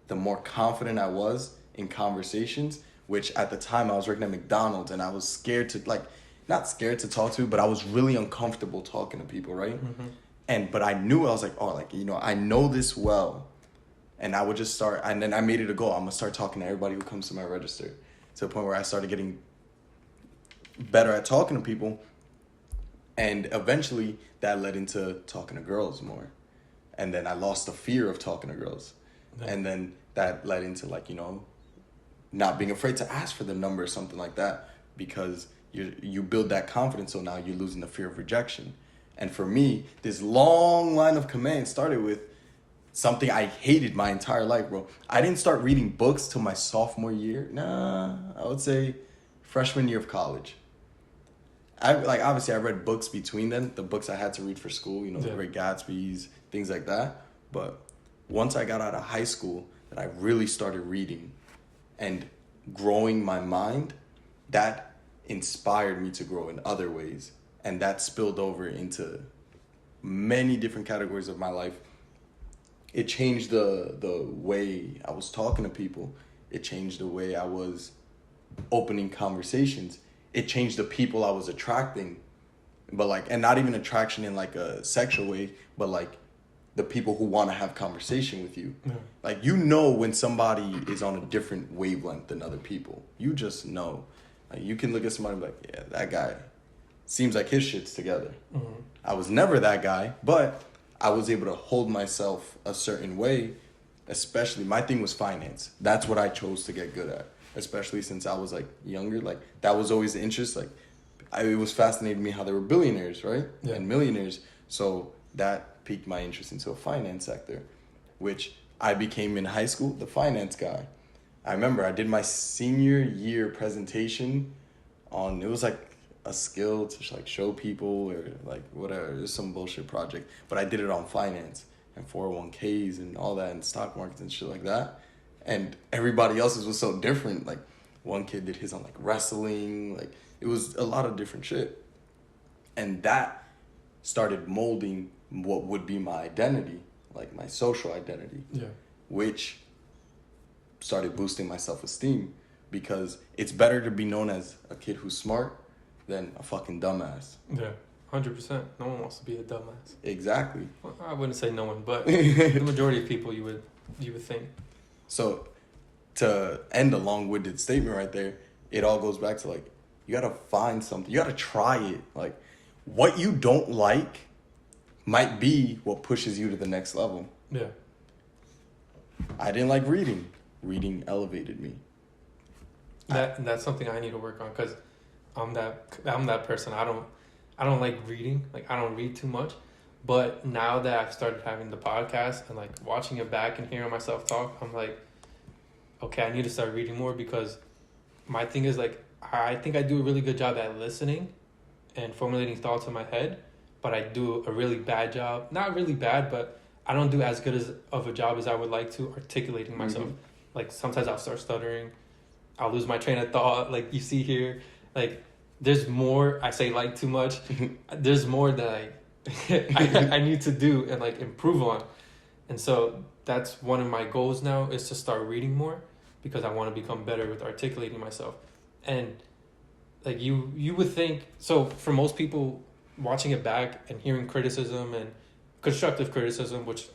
the more confident I was in conversations, which at the time I was working at McDonald's and I was scared to, like, not scared to talk to, but I was really uncomfortable talking to people, right? But I knew, I was like, oh, like, you know, I know this well. And I would just start, and then I made it a goal. I'm going to start talking to everybody who comes to my register, to the point where I started getting better at talking to people. And eventually that led into talking to girls more. And then I lost the fear of talking to girls. Yeah. And then that led into, like, you know, not being afraid to ask for the number or something like that, because you build that confidence. So now you're losing the fear of rejection. And for me, this long line of command started with something I hated my entire life, bro. I didn't start reading books till my sophomore year. I would say freshman year of college. Obviously I read books between them, the books I had to read for school, you know, The Great Gatsby's, things like that. But once I got out of high school, that I really started reading and growing my mind, that inspired me to grow in other ways. And that spilled over into many different categories of my life. It changed the way I was talking to people. It changed the way I was opening conversations. It changed the people I was attracting. But like, and not even attraction in like a sexual way, but like the people who want to have conversation with you. Yeah. Like, you know when somebody is on a different wavelength than other people. You just know. Like, you can look at somebody and be like, yeah, that guy seems like his shit's together. Mm-hmm. I was never that guy, but I was able to hold myself a certain way. Especially, my thing was finance. That's what I chose to get good at. Especially since I was like younger. Like, that was always the interest. Like, it was fascinating to me how they were billionaires, right? Yeah. And millionaires. So that piqued my interest into a finance sector, which I became in high school, the finance guy. I remember I did my senior year presentation on, it was like a skill to like show people or like whatever, it was some bullshit project, but I did it on finance and 401ks and all that and stock markets and shit like that. And everybody else's was so different. Like, one kid did his on like wrestling, like it was a lot of different shit. And that started molding what would be my identity, like my social identity, which started boosting my self-esteem, because it's better to be known as a kid who's smart than a fucking dumbass. Yeah, 100%. No one wants to be a dumbass. Exactly. Well, I wouldn't say no one, but the majority of people you would think. So to end a long-winded statement right there, it all goes back to like, you gotta find something. You gotta try it. Like, what you don't like might be what pushes you to the next level. Yeah. I didn't like reading. Reading elevated me. That's something I need to work on, because I'm that person. I don't like reading. Like, I don't read too much. But now that I've started having the podcast and like watching it back and hearing myself talk, I'm like, okay, I need to start reading more, because my thing is like, I think I do a really good job at listening and formulating thoughts in my head, but I do a really bad job. Not really bad, but I don't do as good of a job as I would like to articulating myself. Mm-hmm. Like, sometimes I'll start stuttering. I'll lose my train of thought. Like, you see here, like, there's more. I say like too much. There's more that I need to do and like improve on. And so that's one of my goals now, is to start reading more, because I want to become better with articulating myself. And like, you would think, so for most people watching it back and hearing criticism and constructive criticism, which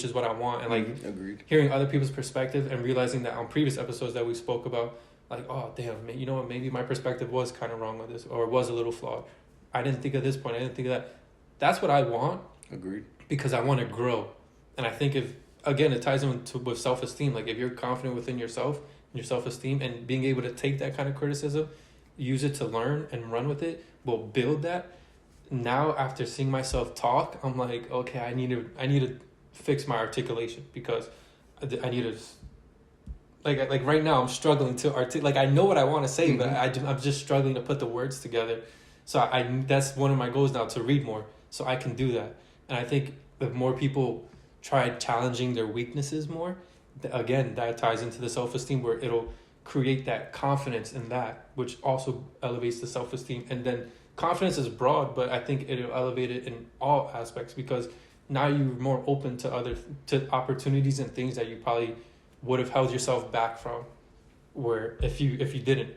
is what I want, and like Agreed. Hearing other people's perspective and realizing that on previous episodes that we spoke about, like, oh damn, you know what, maybe my perspective was kind of wrong on this, or was a little flawed. I didn't think of this point. I didn't think of that. That's what I want. Agreed. Because I want to grow. And I think it ties in with self-esteem. Like, if you're confident within yourself and your self-esteem, and being able to take that kind of criticism, use it to learn and run with it, will build that. Now, after seeing myself talk, I'm like, okay, I need to fix my articulation, because I need to, like right now I'm struggling to like, I know what I want to say, but I'm just struggling to put the words together. So that's one of my goals now, to read more, so I can do that. And I think the more people try challenging their weaknesses more, again, that ties into the self-esteem, where it'll create that confidence in that, which also elevates the self-esteem. And then confidence is broad, but I think it'll elevate it in all aspects, because now you're more open to opportunities and things that you probably would have held yourself back from, where if you didn't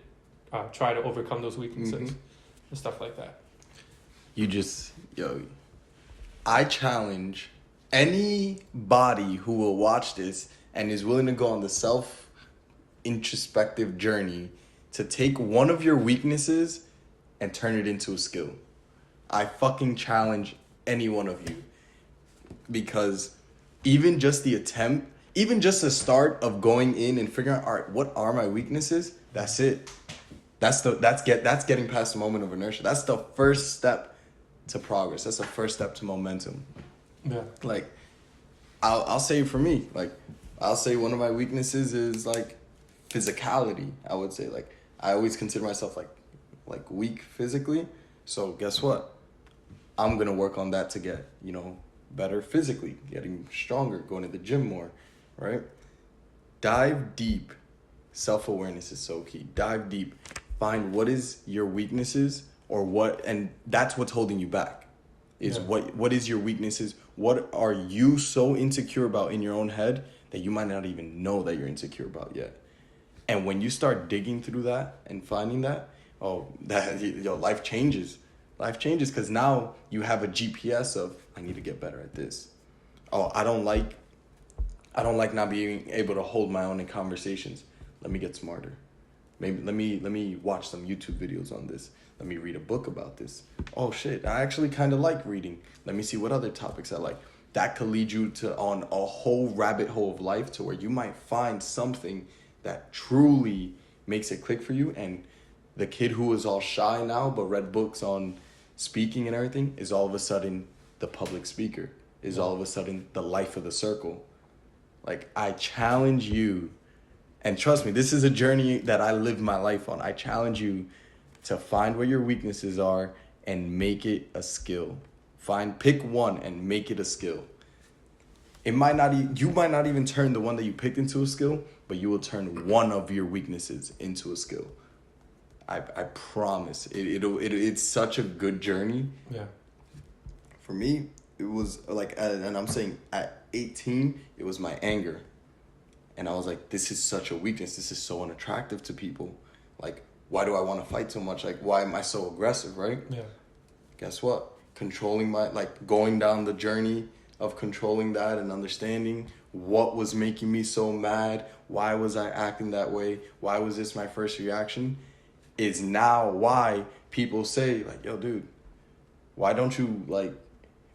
try to overcome those weaknesses and stuff like that. I challenge anybody who will watch this and is willing to go on the self-introspective journey to take one of your weaknesses and turn it into a skill. I fucking challenge any one of you. Because even just the attempt, even just the start of going in and figuring out, all right, what are my weaknesses? That's it. That's getting past the moment of inertia. That's the first step to progress. That's the first step to momentum. Yeah. Like, I'll say for me, like, I'll say one of my weaknesses is like physicality. I would say, like, I always consider myself like weak physically. So guess what? I'm gonna work on that to get, better physically, getting stronger, going to the gym more, right? Dive deep. Self-awareness is so key. Dive deep. Find what is your weaknesses and that's what's holding you back. What is your weaknesses? What are you so insecure about in your own head that you might not even know that you're insecure about yet? And when you start digging through that and finding that, life changes. Life changes because now you have a GPS of, I need to get better at this. Oh, I don't like not being able to hold my own in conversations. Let me get smarter. Maybe let me watch some YouTube videos on this. Let me read a book about this. Oh shit, I actually kind of like reading. Let me see what other topics I like. That could lead you on a whole rabbit hole of life to where you might find something that truly makes it click for you. And the kid who is all shy now but read books on speaking and everything is all of a sudden the public speaker, is all of a sudden the life of the circle. Like, I challenge you, and trust me, this is a journey that I live my life on. I challenge you to find where your weaknesses are and make it a skill. Pick one and make it a skill. You might not even turn the one that you picked into a skill, but you will turn one of your weaknesses into a skill. I promise. It's such a good journey. Yeah. For me, it was like, and I'm saying at 18, it was my anger. And I was like, this is such a weakness. This is so unattractive to people. Like, why do I want to fight so much? Like, why am I so aggressive, right? Yeah. Guess what? Going down the journey of controlling that and understanding what was making me so mad. Why was I acting that way? Why was this my first reaction? Is now why people say, like, yo, dude, why don't you, like,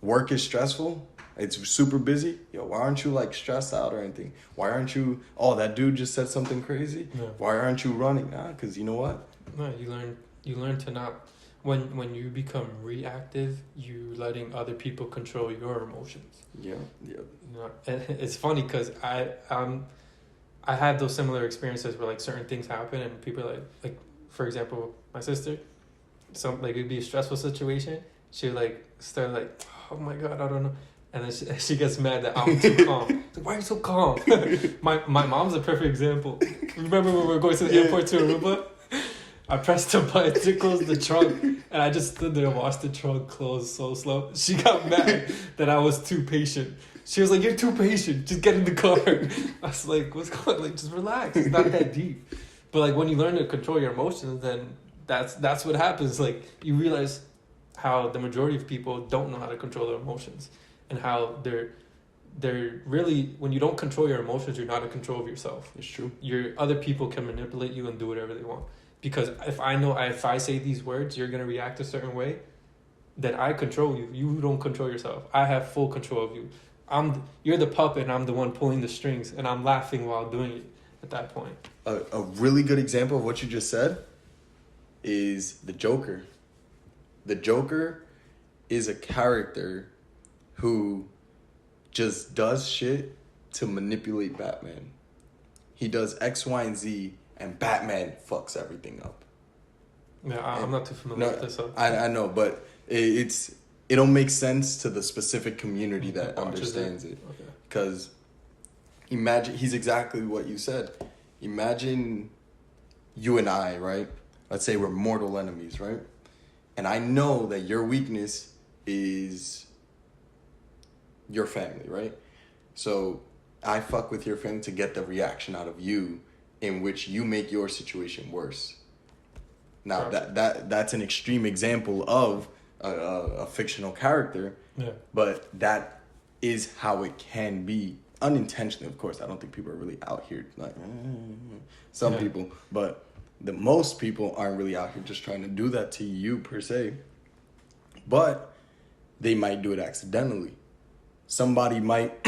work is stressful? It's super busy. Yo, why aren't you, like, stressed out or anything? Why aren't you, that dude just said something crazy? Yeah. Why aren't you running? Because you know what? No, you learn to not, when you become reactive, you letting other people control your emotions. Yeah. And it's funny because I had those similar experiences where, like, certain things happen and people are like, for example, my sister, it'd be a stressful situation. She would, like, start, like, oh my God, I don't know. And then she gets mad that I'm too calm. Like, why are you so calm? my mom's a perfect example. Remember when we were going to the airport to Aruba? I pressed the button to close the trunk, and I just stood there and watched the trunk close so slow. She got mad that I was too patient. She was like, you're too patient. Just get in the car. I was like, what's going on? Like, just relax. It's not that deep. But, like, when you learn to control your emotions, then that's what happens. Like, you realize how the majority of people don't know how to control their emotions. And how they're really, when you don't control your emotions, you're not in control of yourself. It's true. Other people can manipulate you and do whatever they want. Because if I say these words, you're going to react a certain way, then I control you. You don't control yourself. I have full control of you. You're the puppet and I'm the one pulling the strings, and I'm laughing while doing it at that point. A really good example of what you just said is the Joker. The Joker is a character who just does shit to manipulate Batman. He does X, Y, and Z, and Batman fucks everything up. Yeah, I'm not too familiar with this. So. I know, but it'll make sense to the specific community that understands it. Because imagine, he's exactly what you said. Imagine you and I, right? Let's say we're mortal enemies, right? And I know that your weakness is your family, right? So I fuck with your family to get the reaction out of you in which you make your situation worse. Now, that's an extreme example of a fictional character, Yeah. But that is how it can be. Unintentionally, of course. I don't think people are really out here like some people, but the most people aren't really out here just trying to do that to you per se. But they might do it accidentally. Somebody might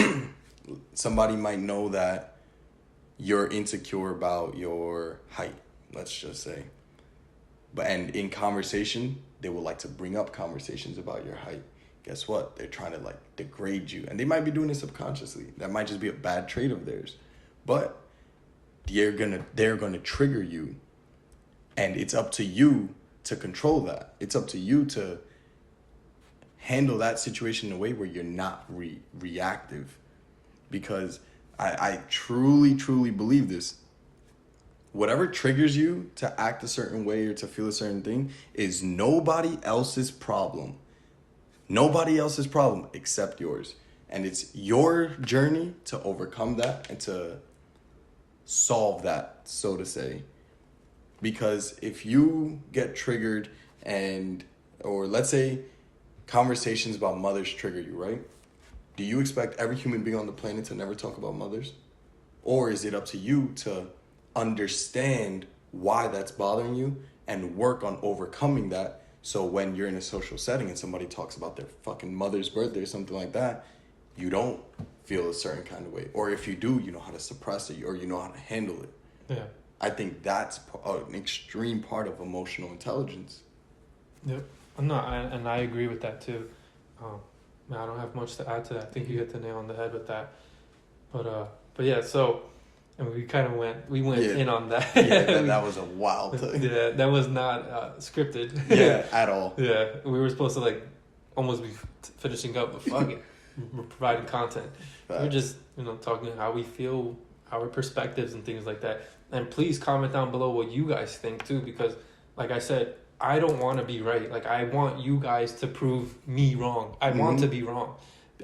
know that you're insecure about your height, let's just say. And in conversation, they would like to bring up conversations about your height. Guess what? They're trying to like degrade you. And they might be doing it subconsciously. That might just be a bad trait of theirs. But they're gonna trigger you. And it's up to you to control that. It's up to you to handle that situation in a way where you're not reactive. Because I truly, truly believe this. Whatever triggers you to act a certain way or to feel a certain thing is nobody else's problem. Nobody else's problem except yours. And it's your journey to overcome that and to solve that, so to say. Because if you get triggered or let's say conversations about mothers trigger you, right? Do you expect every human being on the planet to never talk about mothers? Or is it up to you to understand why that's bothering you and work on overcoming that? So when you're in a social setting and somebody talks about their fucking mother's birthday or something like that, you don't feel a certain kind of way. Or if you do, you know how to suppress it or you know how to handle it. Yeah. I think that's an extreme part of emotional intelligence. Yep. And I agree with that too. I don't have much to add to that. I think you hit the nail on the head with that. But yeah, so and we kind of went in on that. Yeah, that was a wild thing. Yeah, that was not scripted. Yeah, at all. Yeah, we were supposed to like almost be finishing up, but fuck it. We're providing content. We're just, talking how we feel, our perspectives and things like that. And please comment down below what you guys think too, because like I said, I don't want to be right. Like I want you guys to prove me wrong. I want to be wrong.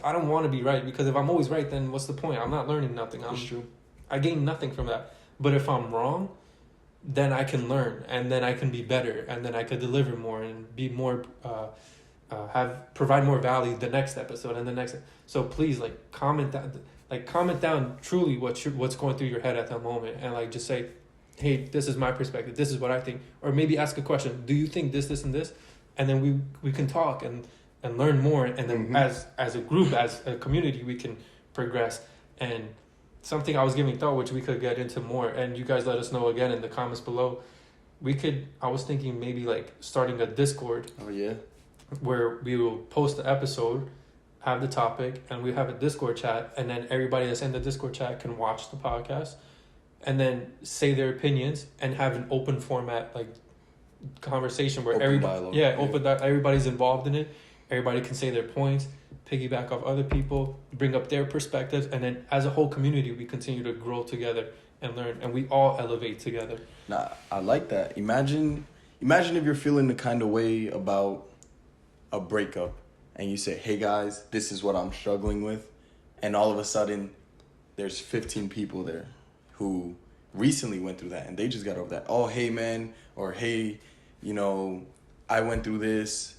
I don't want to be right because if I'm always right, then what's the point? I'm not learning nothing. That's true. I gain nothing from that. But if I'm wrong, then I can learn and then I can be better and then I could deliver more and be more, provide more value the next episode and the next. So please comment down truly what's going through your head at that moment and just say, hey, this is my perspective. This is what I think. Or maybe ask a question. Do you think this, and this? And then we can talk and learn more. And then as a group, as a community, we can progress. And something I was giving thought, which we could get into more. And you guys let us know again in the comments below. I was thinking maybe starting a Discord. Oh, yeah. Where we will post the episode, have the topic, and we have a Discord chat. And then everybody that's in the Discord chat can watch the podcast. And then say their opinions and have an open format conversation where everybody's involved in it. Everybody can say their points, piggyback off other people, bring up their perspectives, and then as a whole community we continue to grow together and learn, and we all elevate together. Nah, I like that. Imagine if you're feeling the kind of way about a breakup and you say, hey guys, this is what I'm struggling with, and all of a sudden there's 15 people there who recently went through that and they just got over that. Oh, hey, man, or hey, I went through this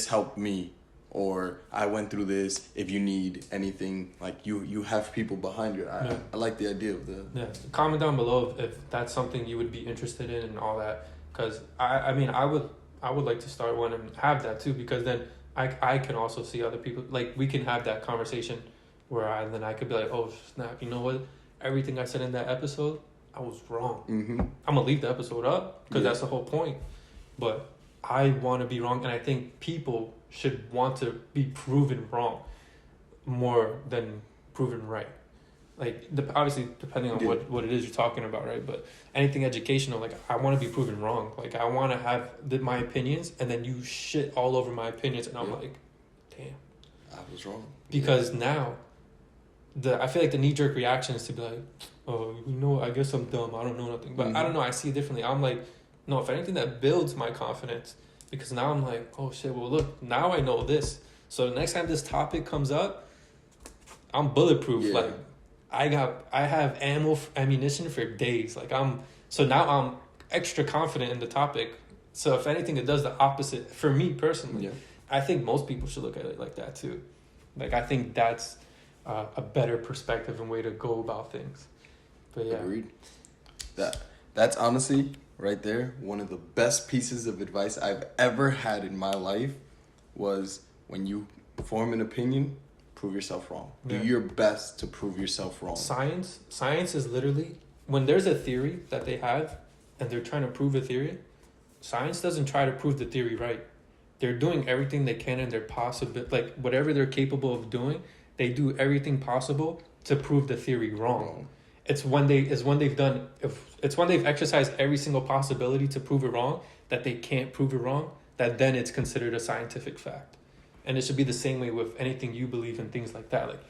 helped me, or I went through this, if you need anything, you have people behind you. I like the idea of the... Yeah, comment down below if that's something you would be interested in and all that, because I would like to start one and have that too, because then I can also see other people, we can have that conversation where I could be like, oh, snap, you know what? Everything I said in that episode, I was wrong. I'm going to leave the episode up because that's the whole point. But I want to be wrong. And I think people should want to be proven wrong more than proven right. Obviously, depending on what it is you're talking about, right? But anything educational, I want to be proven wrong. I want to have my opinions and then you shit all over my opinions. And I'm like, damn. I was wrong. Because now... I feel the knee-jerk reaction is to be like, oh, I guess I'm dumb. I don't know nothing. But I don't know. I see it differently. I'm like, no, if anything, that builds my confidence. Because now I'm like, oh, shit, well, look, now I know this. So the next time this topic comes up, I'm bulletproof. Yeah. I have ammunition for days. So now I'm extra confident in the topic. So if anything, it does the opposite for me personally. Yeah. I think most people should look at it like that too. Like, I think that's a better perspective and way to go about things. But yeah. Agreed. That's honestly, right there, one of the best pieces of advice I've ever had in my life was when you form an opinion, prove yourself wrong. Yeah. Do your best to prove yourself wrong. Science is literally, when there's a theory that they have and they're trying to prove a theory, science doesn't try to prove the theory right. They're doing everything they can in their possible, like whatever they're capable of doing, they do everything possible to prove the theory wrong. It's when they've exercised every single possibility to prove it wrong, that they can't prove it wrong, that then it's considered a scientific fact. And it should be the same way with anything you believe in, things like that. Like,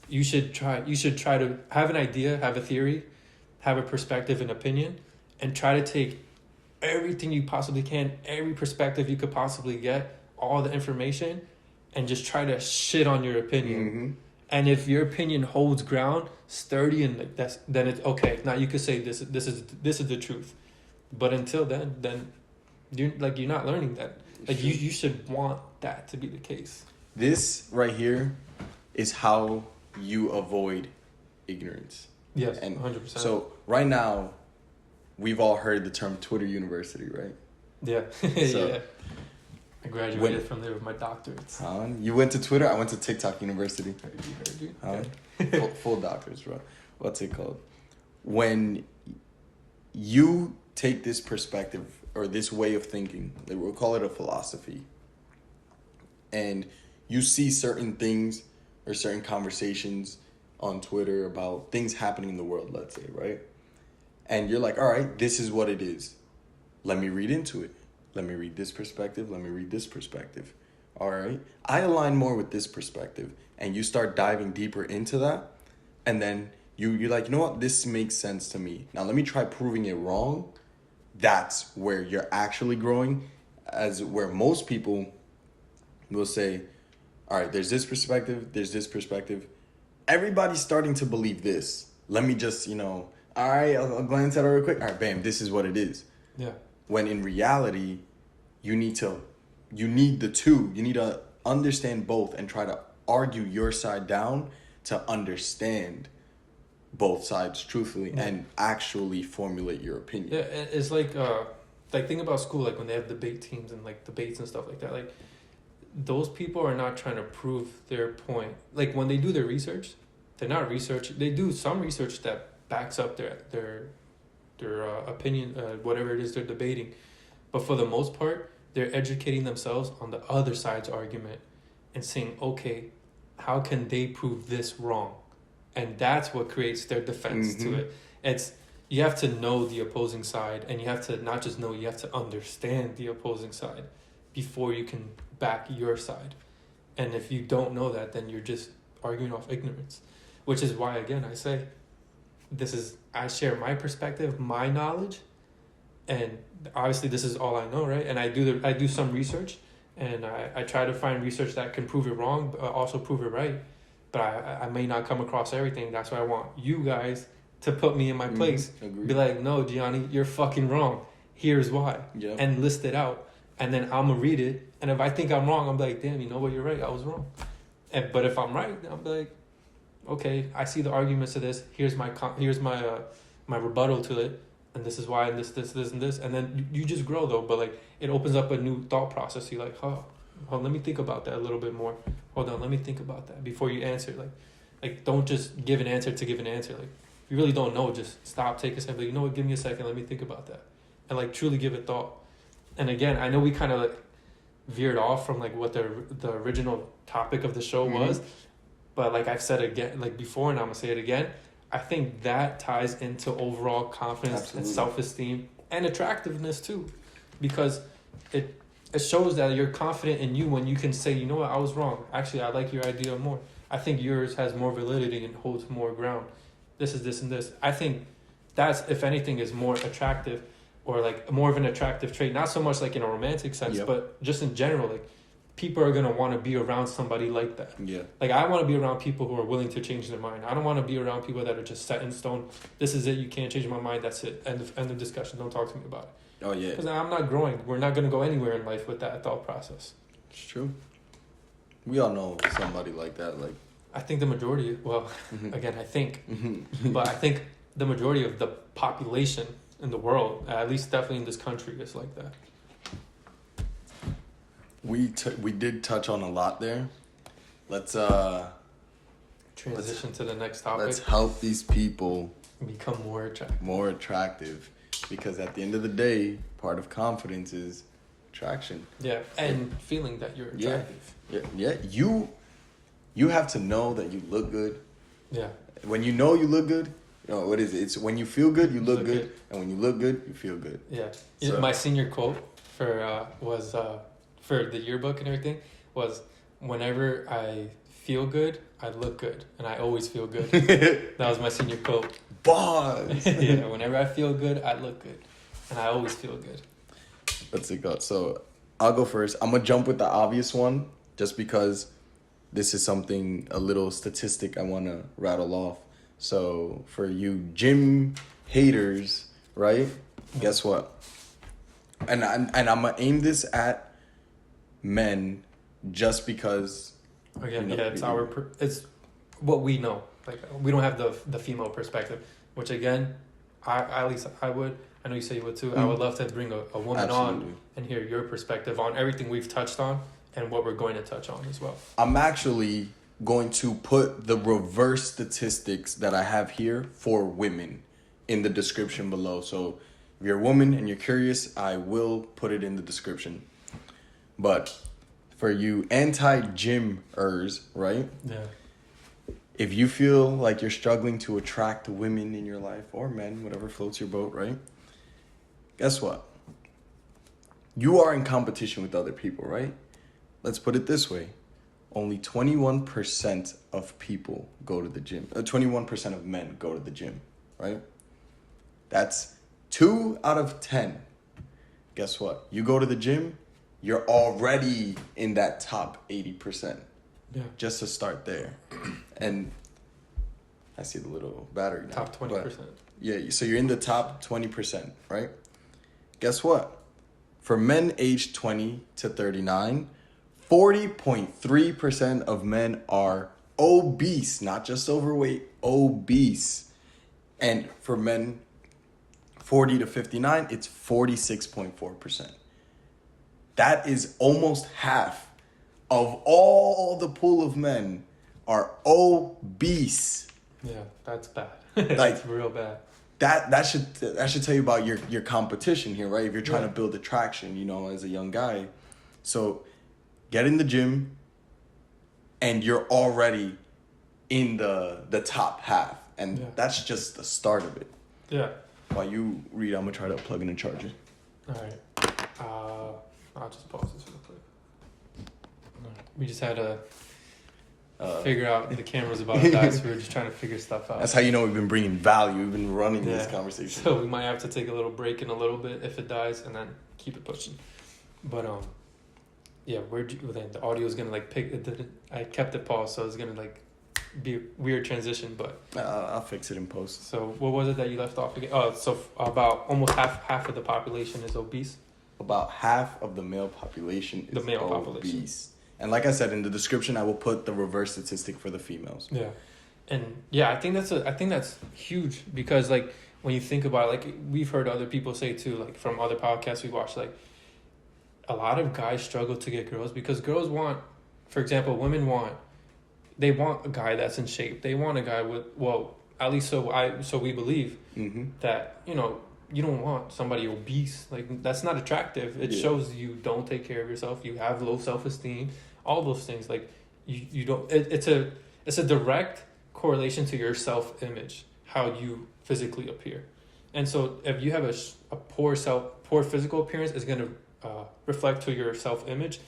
you should try to have an idea, have a theory, have a perspective and opinion, and try to take everything you possibly can, every perspective you could possibly get, all the information, and just try to shit on your opinion. Mm-hmm. And if your opinion holds ground, sturdy, and like then it's okay. Now you could say this is the truth. But until then you're not learning that. Like, you should want that to be the case. This right here is how you avoid ignorance. Yes, and 100%. So right now, we've all heard the term Twitter University, right? Yeah. So, yeah. I graduated from there with my doctorates. You went to Twitter? I went to TikTok University. Heard you. Full doctors, bro. What's it called? When you take this perspective or this way of thinking, we'll call it a philosophy, and you see certain things or certain conversations on Twitter about things happening in the world, let's say, right? And you're like, all right, this is what it is. Let me read into it. Let me read this perspective. Let me read this perspective. All right. I align more with this perspective. And you start diving deeper into that. And then you're like, you know what? This makes sense to me. Now let me try proving it wrong. That's where you're actually growing. As where most people will say, all right, there's this perspective. There's this perspective. Everybody's starting to believe this. Let me just, all right, I'll glance at it real quick. All right, bam, this is what it is. Yeah. When in reality, you need the two. You need to understand both and try to argue your side down to understand both sides truthfully and actually formulate your opinion. Yeah, it's like think about school, like when they have debate teams and like debates and stuff like that. Like, those people are not trying to prove their point. Like, when they do their research, they're not research. They do some research that backs up their opinion, whatever it is they're debating. But for the most part, they're educating themselves on the other side's argument and saying, okay, how can they prove this wrong? And that's what creates their defense to it. You have to know the opposing side, and you have to not just know, you have to understand the opposing side before you can back your side. And if you don't know that, then you're just arguing off ignorance, which is why, again, I say, I share my perspective, my knowledge, and obviously this is all I know, right? And I do some research, and I try to find research that can prove it wrong, but also prove it right. But I may not come across everything. That's why I want you guys to put me in my place. Be like, no, Gianni, you're fucking wrong. Here's why. Yep. And list it out. And then I'm going to read it. And if I think I'm wrong, I'm like, damn, you know what? You're right. I was wrong. But if I'm right, I'm like, okay, I see the arguments to this. Here's my rebuttal to it. And this is why, and this, and this. And then you just grow, though. But, like, it opens up a new thought process. You're like, oh, let me think about that a little bit more. Hold on, let me think about that before you answer. Like don't just give an answer to give an answer. Like, if you really don't know, just stop, take a second. Like, you know what? Give me a second. Let me think about that. And, like, truly give it thought. And, again, I know we kind of, like, veered off from, like, what the original topic of the show was. But, like I've said again, like, before, and I'm going to say it again, I think that ties into overall confidence and self-esteem and attractiveness too, because it shows that you're confident in you when you can say, you know what, I was wrong. Actually, I like your idea more. I think yours has more validity and holds more ground. This is this and this. I think that's, if anything, is more attractive, or like more of an attractive trait. Not so much like in a romantic sense, but just in general, like, people are going to want to be around somebody like that. Yeah. Like, I want to be around people who are willing to change their mind. I don't want to be around people that are just set in stone. This is it. You can't change my mind. That's it. End of discussion. Don't talk to me about it. Oh, yeah. Because I'm not growing. We're not going to go anywhere in life with that thought process. It's true. We all know somebody like that. Like, I think the majority, again, I think, but I think the majority of the population in the world, at least definitely in this country, is like that. We did touch on a lot there. Let's transition to the next topic. Let's help these people become more attractive. More attractive, because at the end of the day, part of confidence is attraction. Yeah, and feeling that you're attractive. Yeah. You have to know that you look good. Yeah. When you know you look good, you know, what is it? It's when you feel good, you look good, and when you look good, you feel good. Yeah. So, my senior quote was for the yearbook and everything was, whenever I feel good, I look good, and I always feel good. That was my senior quote. Bars. Yeah, whenever I feel good, I look good, and I always feel good. Let's go. So I'll go first. I'm gonna jump with the obvious one, just because this is something, a little statistic I want to rattle off. So for you gym haters, right? Guess what? And I'm gonna aim this at men, just because. Again, it's what we know. Like, we don't have the female perspective, which again, I know you say you would too. I would love to bring a woman on and hear your perspective on everything we've touched on and what we're going to touch on as well. I'm actually going to put the reverse statistics that I have here for women in the description below. So if you're a woman and you're curious, I will put it in the description. But for you anti-gymers, right? Yeah. If you feel like you're struggling to attract women in your life, or men, whatever floats your boat, right? Guess what? You are in competition with other people, right? Let's put it this way. Only 21% of people go to the gym. 21% of men go to the gym, right? That's 2 out of 10. Guess what? You go to the gym, you're already in that top 80%. Yeah. Just to start there. And I see the little battery now. Top 20%. Yeah, so you're in the top 20%, right? Guess what? For men aged 20 to 39, 40.3% of men are obese, not just overweight, obese. And for men 40 to 59, it's 46.4%. That is almost half of all the pool of men are obese. Yeah, that's bad. That's real bad. That should tell you about your competition here, right? If you're trying to build attraction, as a young guy. So get in the gym and you're already in the top half. And that's just the start of it. Yeah. While you read, I'm going to try to plug in a charger. All right. I'll just pause this real quick. We just had to figure out the camera's about to die, so we were just trying to figure stuff out. That's how you know we've been bringing value. We've been running this conversation. So we might have to take a little break in a little bit if it dies, and then keep it pushing. But the audio is gonna pick. I kept it paused, so it's gonna be a weird transition. But I'll fix it in post. So what was it that you left off again? Oh, so about almost half of the population is obese. About half of the male population is obese. And like I said, in the description, I will put the reverse statistic for the females. Yeah. And I think that's huge, because when you think about it, we've heard other people say too, from other podcasts we watch, a lot of guys struggle to get girls because girls want, for example, they want a guy that's in shape. They want a guy with, at least so we believe that, you don't want somebody obese. That's not attractive. It shows you don't take care of yourself. You have low self-esteem. All those things. You don't. It's a direct correlation to your self-image, how you physically appear. And so if you have a poor physical appearance, is going to reflect to your self-image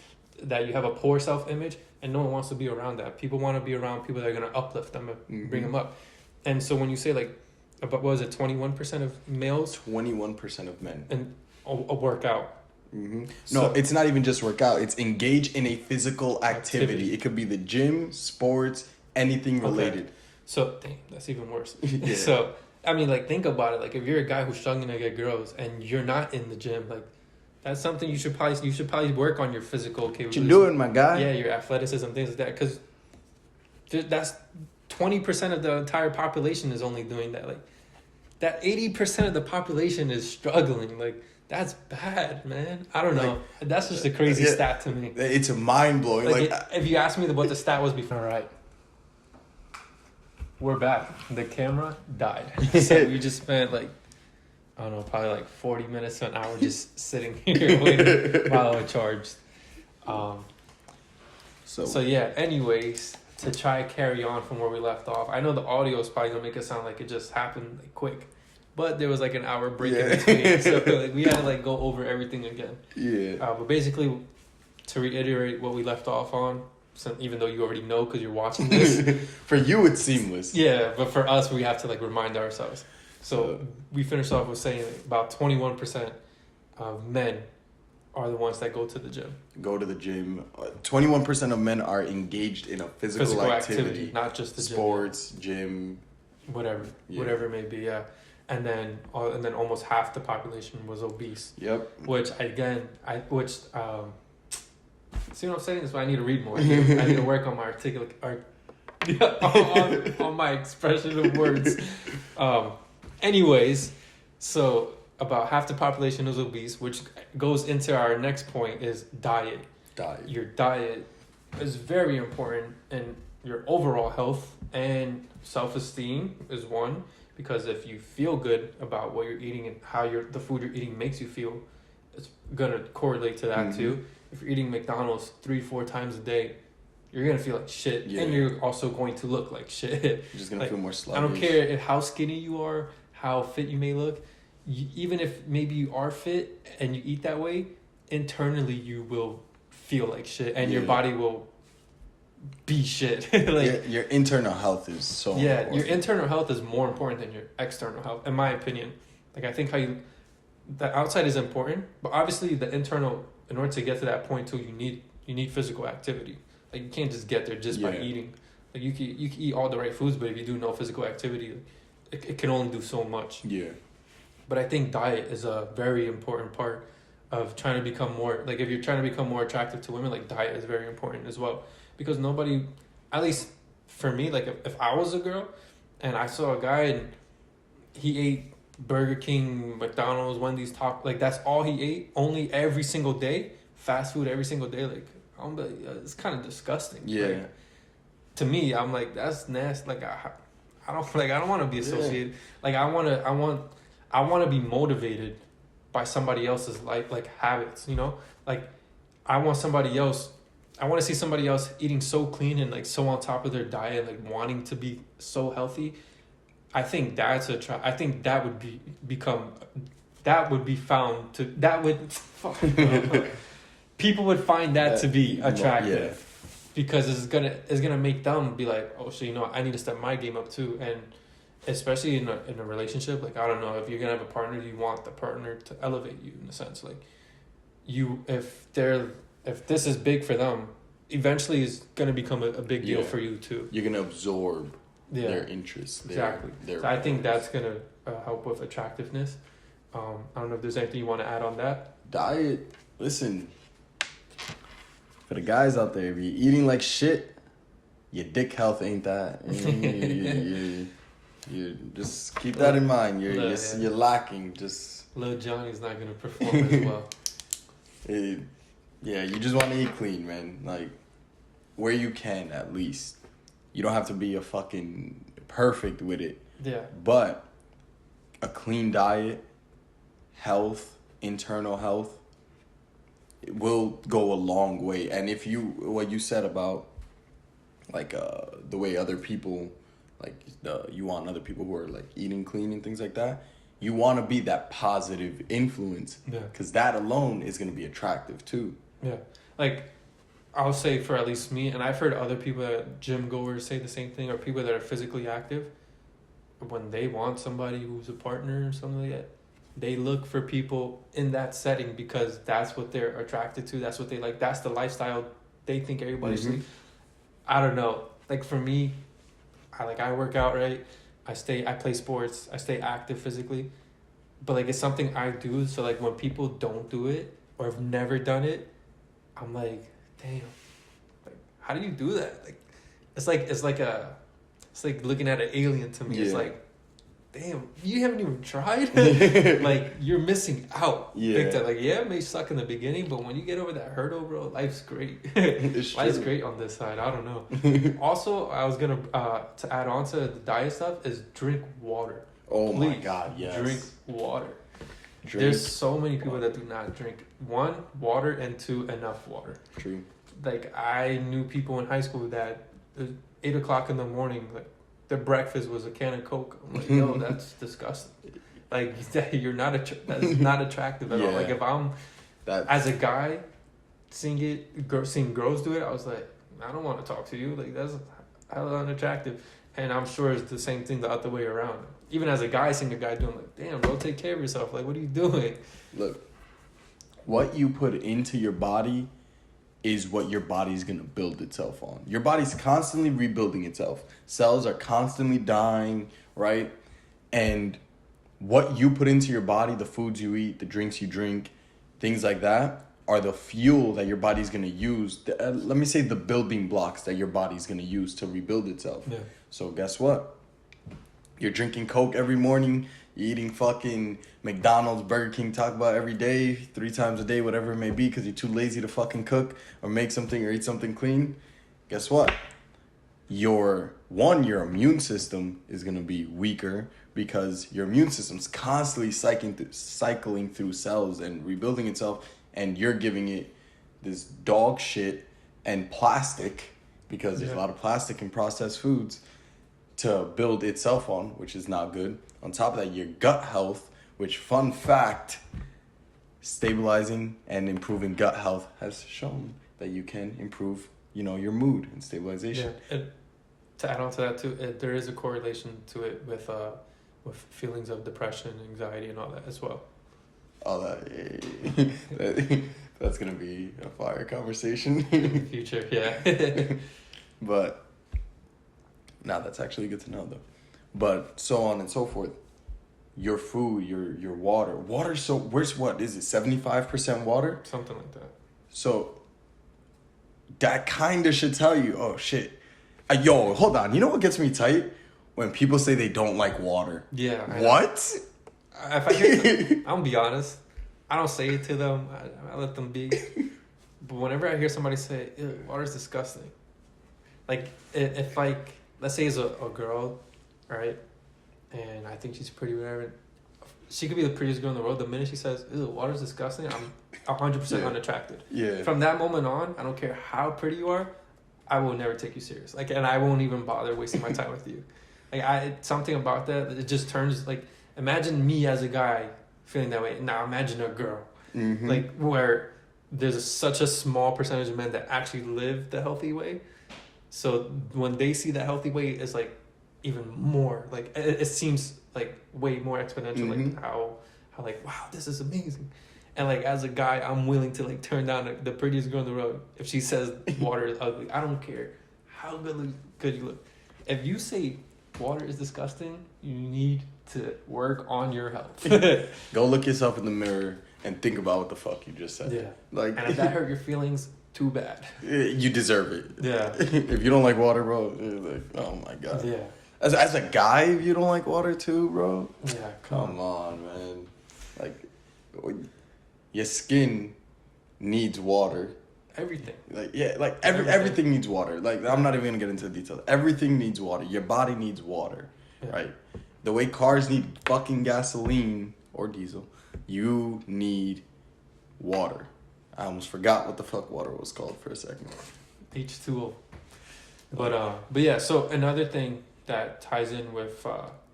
that you have a poor self-image, and no one wants to be around that. People want to be around people that are going to uplift them and bring them up. And so when you say about, what was it, 21% of males? 21% of men. And a workout. Mm-hmm. No, it's not even just workout. It's engage in a physical activity. It could be the gym, sports, anything related. Okay. So, dang, that's even worse. Yeah. So, think about it. If you're a guy who's struggling to get girls and you're not in the gym, That's something you should probably work on your physical capabilities. What you doing, my guy? Yeah, your athleticism, things like that. Because that's 20% of the entire population is only doing that. Like, that 80% of the population is struggling. Like, that's bad, man. I don't know. That's just a crazy stat to me. It's a mind-blowing. If you asked me what the stat was before. All right. We're back. The camera died. So we just spent I don't know, probably 40 minutes to an hour just sitting here waiting while it charged. So yeah, anyways, to try carry on from where we left off. I know the audio is probably going to make it sound like it just happened quick. But there was an hour break in between. So we had to go over everything again. Yeah. But basically, to reiterate what we left off on, even though you already know because you're watching this. For you, it's seamless. Yeah, but for us, we have to remind ourselves. So we finished off with saying about 21% of men are the ones that go to the gym. Go to the gym. 21% of men are engaged in a physical activity. Not just the sports, gym. Whatever it may be, yeah. And then almost half the population was obese. Yep. Which again, see what I'm saying? That's why I need to read more. I need to work on my on my expression of words. Anyways, so about half the population is obese, which goes into our next point is diet. Your diet is very important in your overall health, and self-esteem is one, because if you feel good about what you're eating and how the food you're eating makes you feel, it's gonna correlate to that too. If you're eating McDonald's 3-4 times a day, you're gonna feel like shit, and you're also going to look like shit. You're just gonna feel more sluggish. I don't care how skinny you are, how fit you may look. Even if maybe you are fit and you eat that way, internally you will feel like shit, and your body will be shit. Your internal health is so important. Your internal health is more important than your external health, in my opinion. I think the outside is important, but obviously the internal, in order to get to that point too, you need physical activity. You can't just get there just by eating. You can eat all the right foods, but if you do no physical activity, it can only do so much. Yeah. But I think diet is a very important part of trying to become more, if you're trying to become more attractive to women, diet is very important as well. Because nobody, at least for me, if I was a girl and I saw a guy and he ate Burger King, McDonald's, Wendy's, that's all he ate, only every single day, fast food every single day, I'm it's kind of disgusting. Yeah. To me, I'm that's nasty. I don't want to be associated. I want to be motivated by somebody else's habits, I want to see somebody else eating so clean and so on top of their diet, wanting to be so healthy. I think that's I think that would people would find that to be attractive. Because it's gonna make them be oh shit, I need to step my game up too. And especially in a relationship, I don't know, if you're gonna have a partner, you want the partner to elevate you in a sense. If this is big for them, eventually it's gonna become a big deal for you too. You're gonna absorb their interests. Exactly. So I think that's gonna help with attractiveness. I don't know if there's anything you want to add on that. Diet. Listen. For the guys out there, if you're eating like shit, your dick health ain't that. You just keep that in mind. You're lacking. Lil Johnny's not gonna perform as well. You just want to eat clean, man. Where you can, at least. You don't have to be a fucking perfect with it. Yeah. But a clean diet, health, internal health, it will go a long way. And if what you said about the way other people you want other people who are eating clean and things like that, you want to be that positive influence, because that alone is going to be attractive too. I'll say for at least me, and I've heard other people, gym goers, say the same thing, or people that are physically active, when they want somebody who's a partner or something like that, they look for people in that setting because that's what they're attracted to. That's what they like. That's the lifestyle they think everybody's like. I don't know. For me, I work out, right? I play sports. I stay active physically. But it's something I do. So when people don't do it, or have never done it, I'm like, damn, like how do you do that? Like it's like looking at an alien to me. Yeah. It's like, damn, you haven't even tried. Like you're missing out. Yeah. Like it may suck in the beginning, but when you get over that hurdle, bro, life's great. Life's great on this side. I don't know. Also, I was gonna to add on to the diet stuff is drink water. Oh my God, yes. Drink water. There's so many people that do not drink, 1, water, and 2, enough water. True. Like I knew people in high school that 8 o'clock in the morning, like their breakfast was a can of Coke. I'm like, yo, that's disgusting. Like you're not that's not attractive at all. Like if I'm as a guy seeing girls do it, I was like, I don't want to talk to you. Like that's hella unattractive. And I'm sure it's the same thing the other way around. Even as a guy seeing a guy doing, like, damn, bro, take care of yourself. Like, what are you doing? Look, what you put into your body is what your body's going to build itself on. Your body's constantly rebuilding itself. Cells are constantly dying, right? And what you put into your body, the foods you eat, the drinks you drink, things like that, are the fuel that your body's going to use. Let me say the building blocks that your body's going to use to rebuild itself. Yeah. So guess what? You're drinking Coke every morning. You're eating fucking McDonald's, Burger King, talk about every day, 3 times a day, whatever it may be, because you're too lazy to fucking cook or make something or eat something clean. Guess what? Your immune system is going to be weaker because your immune system's constantly cycling through cells and rebuilding itself, and you're giving it this dog shit and plastic, because there's a lot of plastic in processed foods, to build itself on, which is not good. On top of that, your gut health, which, fun fact, stabilizing and improving gut health has shown that you can improve, your mood and stabilization. Yeah, and to add on to that too, there is a correlation to it with feelings of depression, anxiety, and all that as well. Oh, that's gonna be a fire conversation in the future. Yeah. But that's actually good to know, though. But so on and so forth. Your food, your water. Water, so where's what? Is it 75% water? Something like that. So that kind of should tell you, oh, shit. Yo, hold on. You know what gets me tight? When people say they don't like water. Yeah. What? If I hear them, I'm gonna be honest. I don't say it to them. I let them be. But whenever I hear somebody say, water's disgusting. Like, if like... Let's say it's a girl, right? And I think she's pretty, whatever. She could be the prettiest girl in the world. The minute she says, ew, water's disgusting, I'm 100% unattracted. Yeah. From that moment on, I don't care how pretty you are, I will never take you serious. Like, and I won't even bother wasting my time with you. Like, something about that, it just turns, like, imagine me as a guy feeling that way. Now imagine a girl. Mm-hmm. Like, where there's such a small percentage of men that actually live the healthy way. So when they see that healthy way, it's like even more, like it seems like way more exponential. Mm-hmm. Like how like, wow, this is amazing. And like as a guy, I'm willing to like turn down the prettiest girl in the road if she says water is ugly. I don't care how good you look. If you say water is disgusting, you need to work on your health. Go look yourself in the mirror and think about what the fuck you just said. Yeah. Like, and if that hurt your feelings, too bad. You deserve it. Yeah. If you don't like water, bro, you're like, oh my God. Yeah. As a guy, if you don't like water too, bro. Yeah. Come on, man. Like, your skin needs water. Everything. Like, yeah, like everything needs water. Like, I'm not even gonna get into the details. Everything needs water. Your body needs water, right? The way cars need fucking gasoline or diesel, you need water. I almost forgot what the fuck water was called for a second. H2O. But yeah, so another thing that ties in with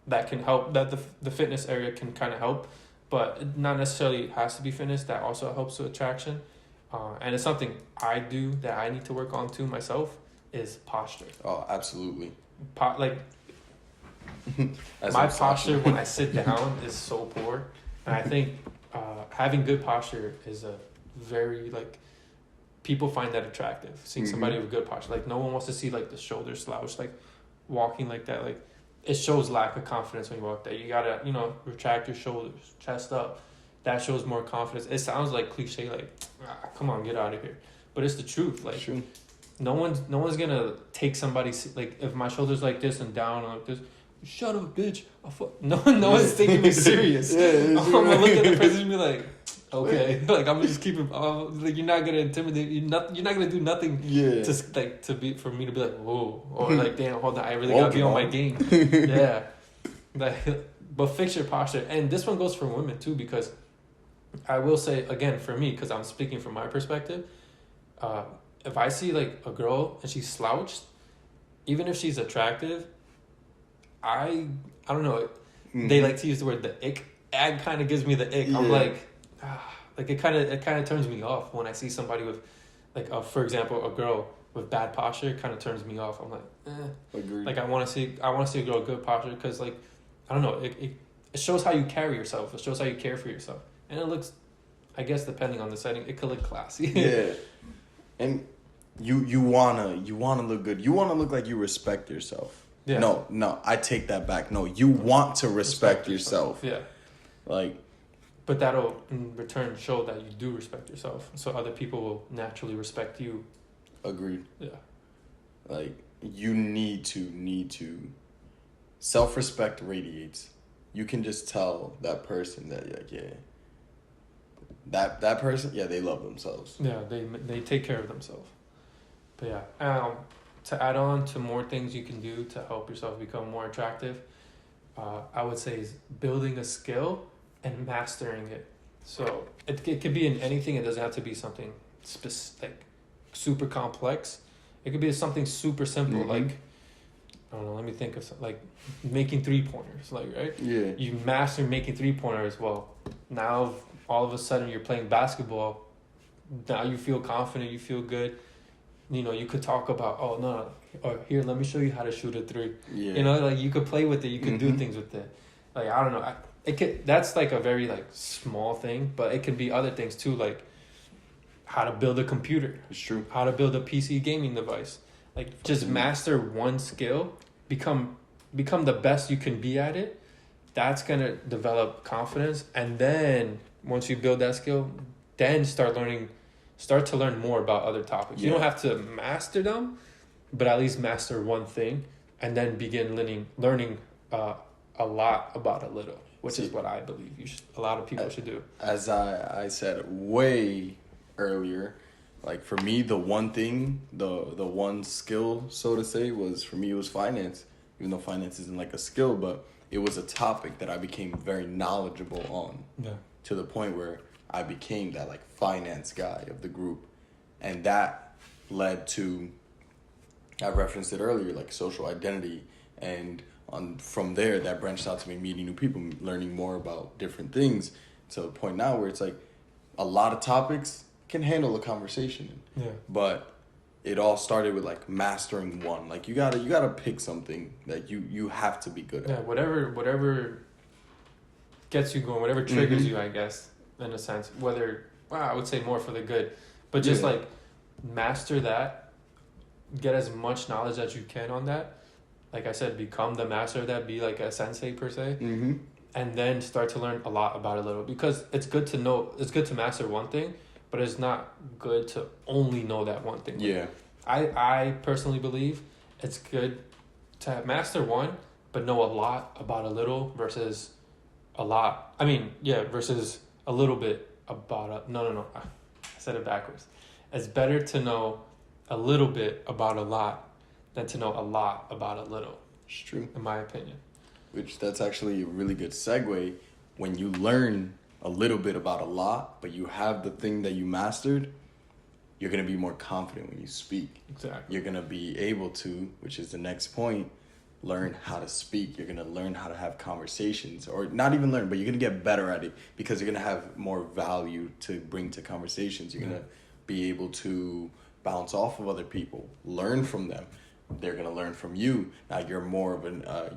that can help, that the fitness area can kind of help, but not necessarily has to be fitness, that also helps with attraction. And it's something I do that I need to work on too myself, is posture. Oh, absolutely. My posture when I sit down is so poor. And I think having good posture is a very, like, people find that attractive, seeing somebody with good posture. Like, no one wants to see, like, the shoulders slouched, like, walking like that. Like, it shows lack of confidence when you walk there. You gotta, retract your shoulders, chest up, that shows more confidence. It sounds like cliche, like, come on, get out of here. But it's the truth. Like, True. no one's gonna take somebody, like, if my shoulder's like this and down like this, shut up, bitch. No one's taking me serious. I'm gonna look at the person and be like, okay, like, I'm just keeping, like, you're not gonna intimidate, you're not gonna do nothing for me to be like, whoa, or like, damn, hold on, I really gotta be on my game. Yeah. Like, but fix your posture. And this one goes for women too, because I will say, again, for me, because I'm speaking from my perspective, if I see like a girl and she's slouched, even if she's attractive, I don't know, they like to use the word the ick. It kind of gives me the ick. I'm like, like it kind of turns me off when I see somebody with, like, for example, a girl with bad posture. It kind of turns me off. I'm like, Agreed. Like, I want to see a girl with good posture, because, like, I don't know, it shows how you carry yourself. It shows how you care for yourself, and it looks, I guess, depending on the setting, it could look classy. Yeah, and you wanna look good. You wanna look like you respect yourself. Yeah. No, I take that back. No, you want to respect yourself. Yeah. Like, but that'll in return show that you do respect yourself, so other people will naturally respect you. Agreed. Yeah. Like, you need to self-respect radiates. You can just tell that person that, like, yeah, that person, yeah, they love themselves. Yeah, they take care of themselves. But yeah, to add on to more things you can do to help yourself become more attractive, I would say is building a skill and mastering it. So it could be in anything. It doesn't have to be something like super complex. It could be something super simple, like, I don't know, let me think of something, like making 3-pointers, like, right? Yeah. You master making 3-pointers. Well, now all of a sudden you're playing basketball. Now you feel confident, you feel good. You know, you could talk about, or here, let me show you how to shoot a 3. Yeah. You know, like, you could play with it, you could do things with it. Like, I don't know, that's like a very, like, small thing, but it could be other things too, like how to build a computer. It's true. How to build a PC gaming device. Like, just master one skill, become the best you can be at it. That's gonna develop confidence, and then once you build that skill, then start to learn more about other topics. You don't have to master them, but at least master one thing, and then begin learning a lot about a little, which is what I believe a lot of people should do. As I said way earlier, like, for me, the one thing, the one skill, so to say, was finance. Even though finance isn't like a skill, but it was a topic that I became very knowledgeable on. Yeah. To the point where I became that, like, finance guy of the group. And that led to, I referenced it earlier, like, social identity. And from there, that branched out to me meeting new people, learning more about different things, to the point now where it's like a lot of topics can handle a conversation. Yeah. But it all started with, like, mastering one. Like, you gotta pick something that you have to be good at. Yeah, whatever gets you going, whatever triggers you, I guess, in a sense. I would say more for the good. But just, like, master that. Get as much knowledge as you can on that. Like I said, become the master of that. Be like a sensei, per se. Mm-hmm. And then start to learn a lot about it a little. Because it's good to master one thing, but it's not good to only know that one thing. Yeah. I personally believe it's good to master one, but know a lot about a little versus a lot. Versus a little bit about no. I said it backwards. It's better to know a little bit about a lot than to know a lot about a little. It's true. In my opinion. That's actually a really good segue. When you learn a little bit about a lot, but you have the thing that you mastered, you're going to be more confident when you speak. Exactly. You're going to be able to, which is the next point, learn how to speak. You're going to learn how to have conversations, or not even learn, but you're going to get better at it, because you're going to have more value to bring to conversations. You're going to be able to bounce off of other people, learn from them. They're going to learn from you. Now you're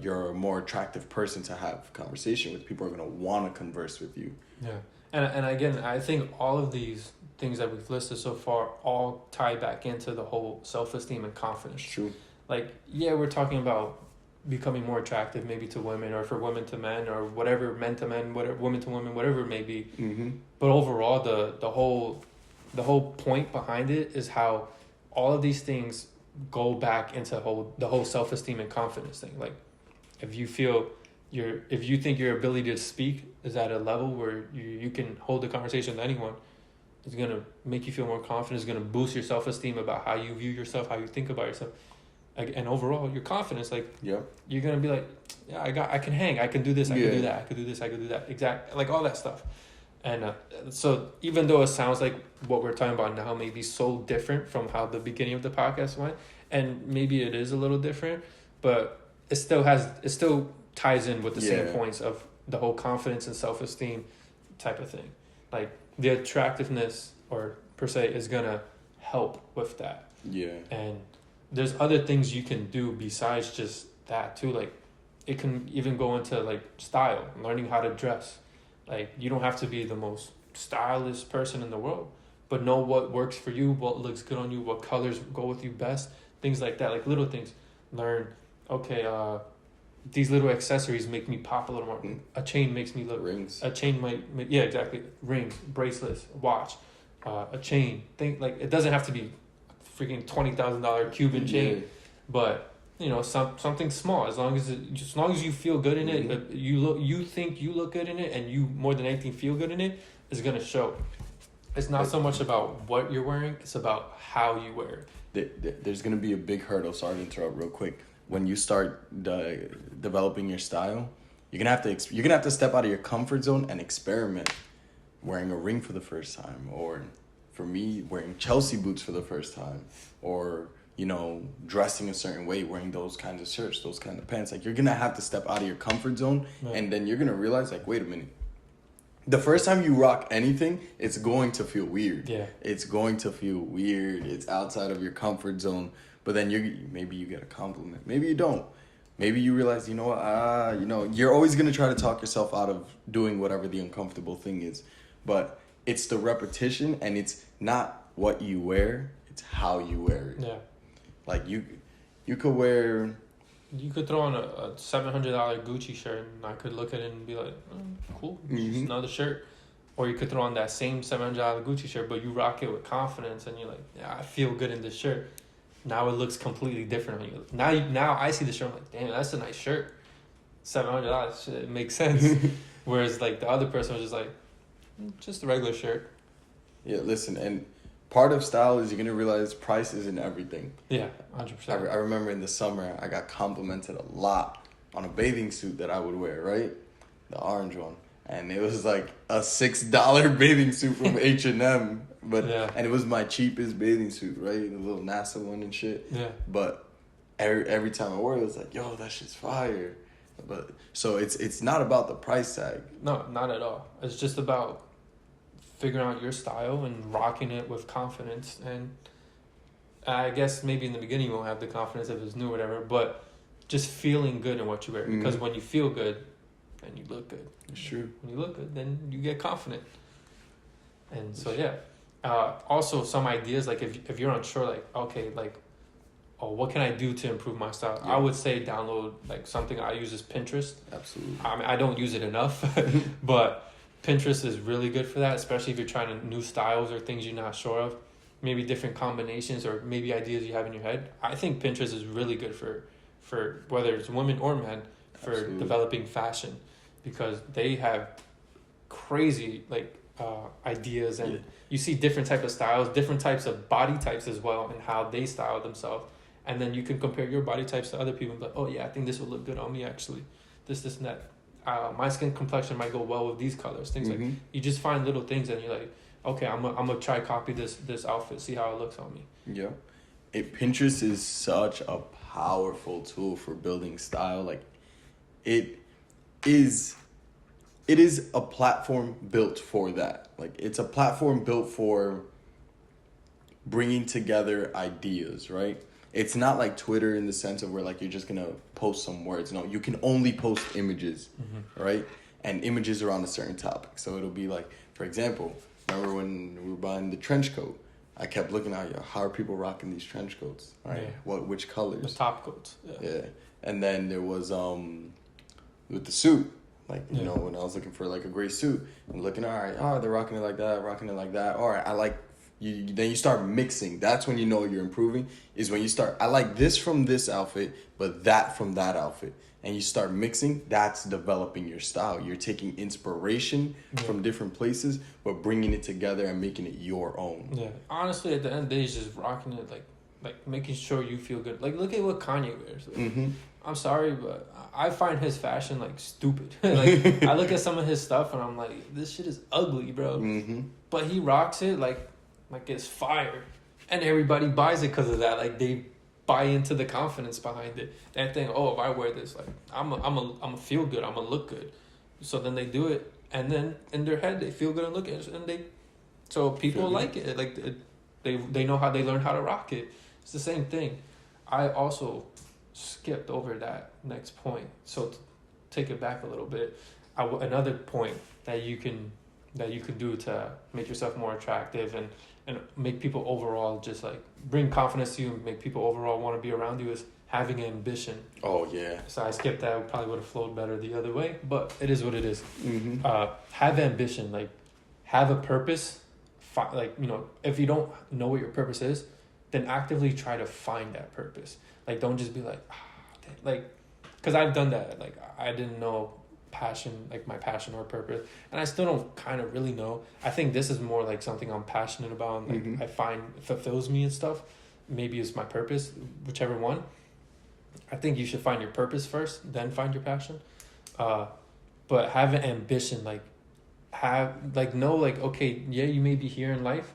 you're a more attractive person to have conversation with. People are going to want to converse with you. Yeah. And again, I think all of these things that we've listed so far all tie back into the whole self-esteem and confidence. True. Like, we're talking about becoming more attractive, maybe to women, or for women to men, or whatever, men to men, whatever, women to women, whatever it may be. But overall, the whole point behind it is how all of these things go back into the whole self-esteem and confidence thing. Like, if you think your ability to speak is at a level where you can hold a conversation with anyone, it's going to make you feel more confident. It's going to boost your self-esteem about how you view yourself, how you think about yourself. And overall, your confidence, like, you're going to be like, yeah, I can hang, I can do this, I can do that, I can do this, I can do that. Exactly. Like, all that stuff. And so even though it sounds like what we're talking about now may be so different from how the beginning of the podcast went, and maybe it is a little different, but it still ties in with the same points of the whole confidence and self-esteem type of thing. Like, the attractiveness, or per se, is going to help with that. Yeah. And there's other things you can do besides just that too. Like, it can even go into like style, learning how to dress. Like, you don't have to be the most stylish person in the world, but know what works for you, what looks good on you, what colors go with you best, things like that. Like, little things. Learn, okay, these little accessories make me pop a little more. A chain makes me look. Rings. A chain might yeah, exactly. Rings, bracelets, watch, a chain. It doesn't have to be freaking $20,000 Cuban chain, but something small. As long as you feel good in it, you think you look good in it, and you more than anything feel good in it, is gonna show. It's not so much about what you're wearing; it's about how you wear it. There's gonna be a big hurdle. Sorry to interrupt, real quick. When you start developing your style, you're gonna have to step out of your comfort zone and experiment. Wearing a ring for the first time, or for me, wearing Chelsea boots for the first time, or dressing a certain way, wearing those kinds of shirts, those kind of pants. Like, you're gonna have to step out of your comfort zone, and then you're gonna realize, like, wait a minute. The first time you rock anything, it's going to feel weird. Yeah, it's going to feel weird. It's outside of your comfort zone. But then maybe you get a compliment. Maybe you don't. Maybe you realize, you're always going to try to talk yourself out of doing whatever the uncomfortable thing is. But it's the repetition, and it's not what you wear, it's how you wear it. Yeah. Like, you could wear... You could throw on a $700 Gucci shirt, and I could look at it and be like, cool, just another shirt. Or you could throw on that same $700 Gucci shirt, but you rock it with confidence, and you're like, yeah, I feel good in this shirt. Now it looks completely different on you. Now I see the shirt, I'm like, damn, that's a nice shirt. $700, it makes sense. Whereas, like, the other person was just like, just a regular shirt. Yeah, listen, and part of style is you're going to realize price isn't everything. Yeah, 100%. I remember in the summer, I got complimented a lot on a bathing suit that I would wear, right? The orange one. And it was like a $6 bathing suit from H&M. And it was my cheapest bathing suit, right? The little NASA one and shit. Yeah. But every time I wore it was like, yo, that shit's fire. But so it's not about the price tag. No, not at all. It's just about figuring out your style and rocking it with confidence. And I guess maybe in the beginning you won't have the confidence if it's new or whatever, but just feeling good in what you wear. Because when you feel good, then you look good. It's true. When you look good, then you get confident. And so, yeah. Also, some ideas, like if you're unsure, like, okay, like, what can I do to improve my style? Yeah. I would say download, like, something I use is Pinterest. Absolutely. I mean, I don't use it enough, but Pinterest is really good for that, especially if you're trying new styles or things you're not sure of, maybe different combinations or maybe ideas you have in your head. I think Pinterest is really good for whether it's women or men for Absolutely. Developing fashion, because they have crazy, like, ideas, and you see different types of styles, different types of body types as well, and how they style themselves. And then you can compare your body types to other people and be like, oh yeah, I think this would look good on me actually. This and that. My skin complexion might go well with these colors. Things like, you just find little things and you're like, okay, I'm gonna try copy this outfit, see how it looks on me. Yeah. Pinterest is such a powerful tool for building style. Like, it is a platform built for that. Like, it's a platform built for bringing together ideas, right? It's not like Twitter in the sense of where, like, you're just going to post some words. No, you can only post images, right? And images are on a certain topic. So it'll be like, for example, remember when we were buying the trench coat? I kept looking at, how are people rocking these trench coats, right? Yeah. Which colors? The top coats. Yeah. And then there was with the suit. Like, you know, when I was looking for like a gray suit, I'm looking, all right, oh, they're rocking it like that. All right, I like you. Then you start mixing. That's when you know you're improving. Is when you start. I like this from this outfit, but that from that outfit, and you start mixing. That's developing your style. You're taking inspiration from different places, but bringing it together and making it your own. Yeah, honestly, at the end of the day, it's just rocking it, like making sure you feel good. Like, look at what Kanye wears. Like, I'm sorry, but I find his fashion like stupid. Like, I look at some of his stuff and I'm like, this shit is ugly, bro. But he rocks it like it's fire, and everybody buys it because of that. Like, they buy into the confidence behind it. That thing, oh, if I wear this, like I'm a feel good. I'm a look good. So then they do it, and then in their head they feel good and look good, and so people like it. Like they know how they learn how to rock it. It's the same thing. I also skipped over that next point. So to take it back a little bit, another point that you can do to make yourself more attractive and make people overall just like bring confidence to you and make people overall want to be around you is having ambition. Oh yeah. So I skipped that. Probably would have flowed better the other way, but it is what it is. Have ambition, like have a purpose. Like, you know, if you don't know what your purpose is, then actively try to find that purpose. Like, don't just be like, like, because I've done that. Like, I didn't know passion, like my passion or purpose, and I still don't kind of really know. I think this is more like something I'm passionate about, and like I find fulfills me and stuff. Maybe it's my purpose, whichever one. I think you should find your purpose first, then find your passion. But have an ambition, know, okay, yeah, you may be here in life.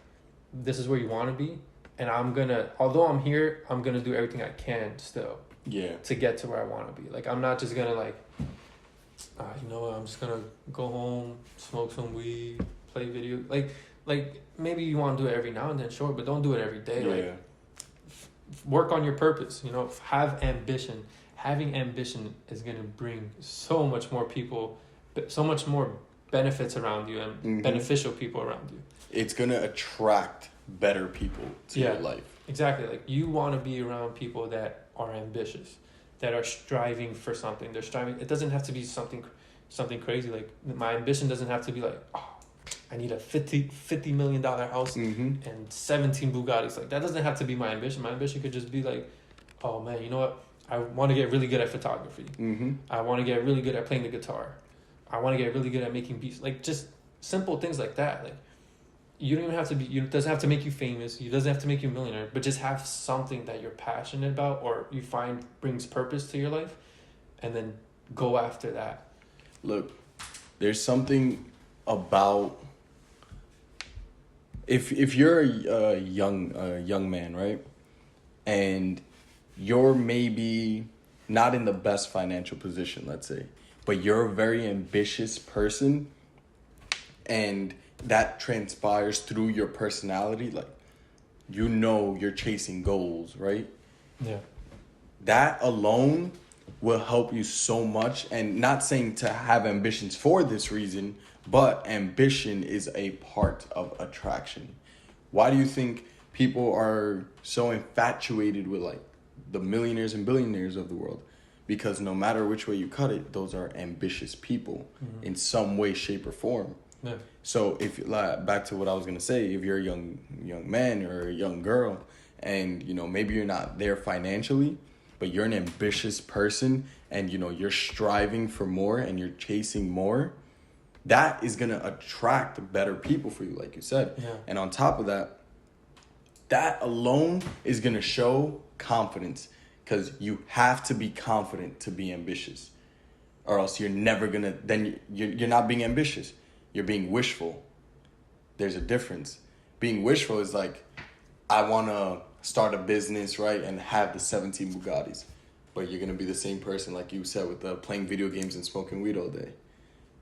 This is where you want to be. And although I'm here, I'm going to do everything I can still. Yeah. To get to where I want to be. Like, I'm not just going to I'm just going to go home, smoke some weed, play video. Like maybe you want to do it every now and then, sure, but don't do it every day. Yeah. Like, work on your purpose, you know, have ambition. Having ambition is going to bring so much more people, so much more benefits around you and beneficial people around you. It's going to attract better people to your life. Exactly. Like, you want to be around people that are ambitious, that are striving for something. They're striving. It doesn't have to be something crazy. Like, my ambition doesn't have to be like, oh, I need a $50 million house and 17 Bugattis. Like, that doesn't have to be my ambition. My ambition could just be like, oh man, you know what? I want to get really good at photography. I want to get really good at playing the guitar. I want to get really good at making beats. Like, just simple things like that. Like, you don't even have to be, it doesn't have to make you famous. It doesn't have to make you a millionaire, but just have something that you're passionate about or you find brings purpose to your life, and then go after that. Look, there's something about, if you're a young man, right? And you're maybe not in the best financial position, let's say, but you're a very ambitious person, and that transpires through your personality. Like, you know, you're chasing goals, right? Yeah. That alone will help you so much. And not saying to have ambitions for this reason, but ambition is a part of attraction. Why do you think people are so infatuated with like the millionaires and billionaires of the world? Because no matter which way you cut it, those are ambitious people in some way, shape, or form. Yeah. So if back to what I was gonna say, if you're a young man or a young girl, and you know maybe you're not there financially, but you're an ambitious person, and you know you're striving for more and you're chasing more, that is gonna attract better people for you, like you said. Yeah. And on top of that, that alone is gonna show confidence, because you have to be confident to be ambitious, or else you're never gonna. Then you're not being ambitious. You're being wishful. There's a difference. Being wishful is like, I want to start a business, right, and have the 17 Bugattis. But you're going to be the same person, like you said, with playing video games and smoking weed all day.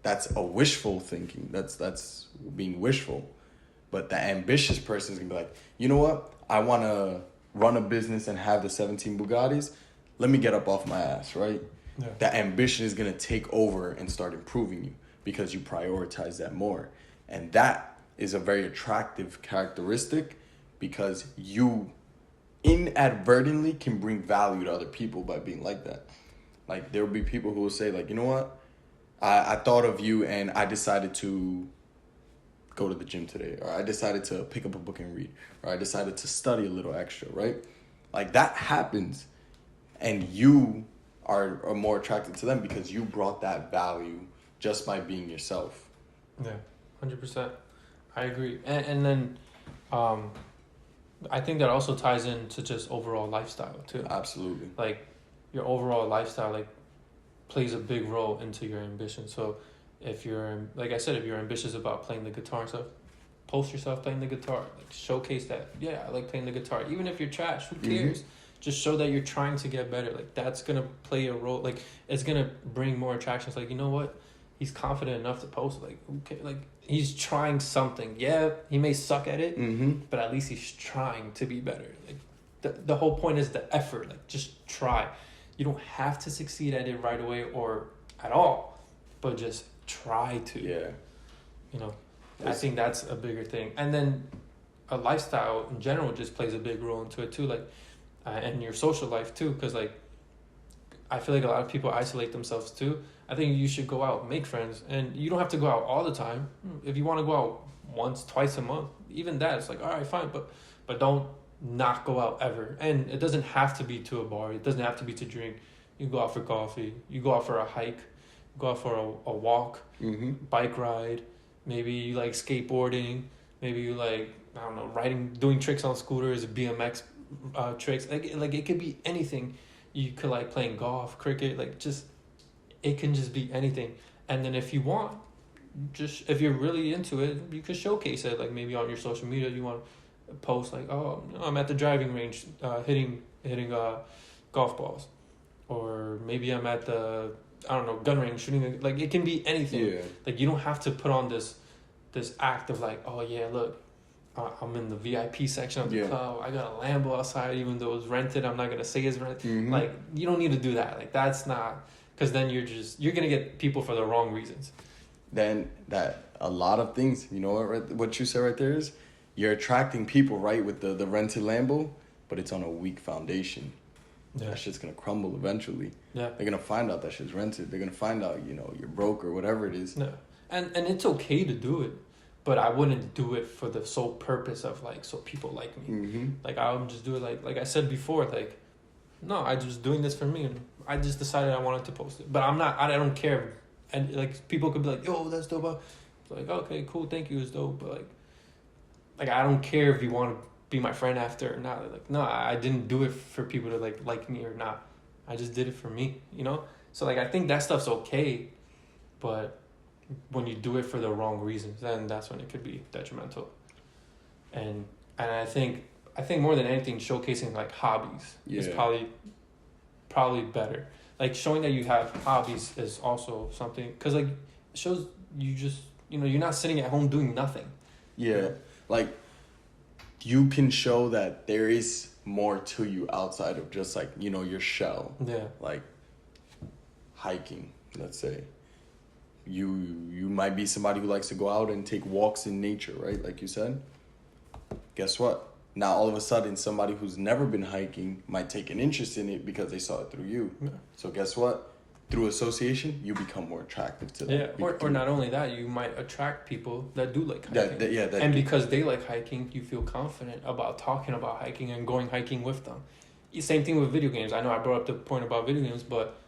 That's a wishful thinking. That's being wishful. But the ambitious person is going to be like, you know what? I want to run a business and have the 17 Bugattis. Let me get up off my ass, right? Yeah. That ambition is going to take over and start improving you, because you prioritize that more. And that is a very attractive characteristic, because you inadvertently can bring value to other people by being like that. Like, there will be people who will say, like, you know what? I thought of you and I decided to go to the gym today, or I decided to pick up a book and read, or I decided to study a little extra, right? Like, that happens, and you are more attracted to them because you brought that value just by being yourself. Yeah, 100%. I agree. And then I think that also ties into just overall lifestyle too. Absolutely. Like, your overall lifestyle, like, plays a big role into your ambition. So if you're, like I said, if you're ambitious about playing the guitar and stuff, post yourself playing the guitar. Like, showcase that, yeah, I like playing the guitar. Even if you're trash, who cares? Mm-hmm. Just show that you're trying to get better. Like, that's going to play a role. Like, it's going to bring more attractions. Like, you know what? He's confident enough to post. Like, okay, like, he's trying something. Yeah, he may suck at it, but at least he's trying to be better. Like, the whole point is the effort. Like, just try. You don't have to succeed at it right away or at all, but just try to. Yeah. You know, I think that's a bigger thing. And then a lifestyle in general just plays a big role into it too. Like, and your social life too, because, like, I feel like a lot of people isolate themselves too. I think you should go out, make friends, and you don't have to go out all the time. If you want to go out once, twice a month, even that, it's like, all right, fine, but don't not go out ever. And it doesn't have to be to a bar. It doesn't have to be to drink. You go out for coffee. You go out for a hike. Go out for a walk, bike ride. Maybe you like skateboarding. Maybe you like, I don't know, doing tricks on scooters, BMX tricks. Like it could be anything. You could like playing golf, cricket, like just, it can just be anything. And then if you want, just, if you're really into it, you could showcase it. Like, maybe on your social media, you want to post like, oh, I'm at the driving range, hitting golf balls. Or maybe I'm at the, I don't know, gun range shooting. Like, it can be anything. Yeah. Like, you don't have to put on this act of like, oh yeah, look, I'm in the VIP section of the club. I got a Lambo outside, even though it's rented. I'm not gonna say it's rented. Like, you don't need to do that. Like, that's not, because then you're gonna get people for the wrong reasons. Then that a lot of things, you know what you said right there is, you're attracting people, right, with the rented Lambo, but it's on a weak foundation. Yeah. That shit's gonna crumble eventually. Yeah. They're gonna find out that shit's rented. They're gonna find out, you're broke or whatever it is. Yeah. And it's okay to do it, but I wouldn't do it for the sole purpose of like, so people like me. Like, I would just do it like I said before, like, no, I just doing this for me, and I just decided I wanted to post it. But I don't care. And like, people could be like, yo, that's dope. It's like, okay, cool, thank you, it's dope. But like I don't care if you want to be my friend after or not. Like, no, I didn't do it for people to like me or not. I just did it for me, So like, I think that stuff's okay, but when you do it for the wrong reasons, then that's when it could be detrimental. And I think more than anything, showcasing like hobbies is probably better. Like, showing that you have hobbies is also something, because like, it shows you just, you're not sitting at home doing nothing. Yeah. Like, you can show that there is more to you outside of just like, your shell. Yeah. Like, hiking, let's say. You might be somebody who likes to go out and take walks in nature, right? Like you said. Guess what? Now, all of a sudden, somebody who's never been hiking might take an interest in it because they saw it through you. Yeah. So guess what? Through association, you become more attractive to them. Yeah, or not only that, you might attract people that do like hiking. And because they like hiking, you feel confident about talking about hiking and going hiking with them. Same thing with video games. I know I brought up the point about video games, but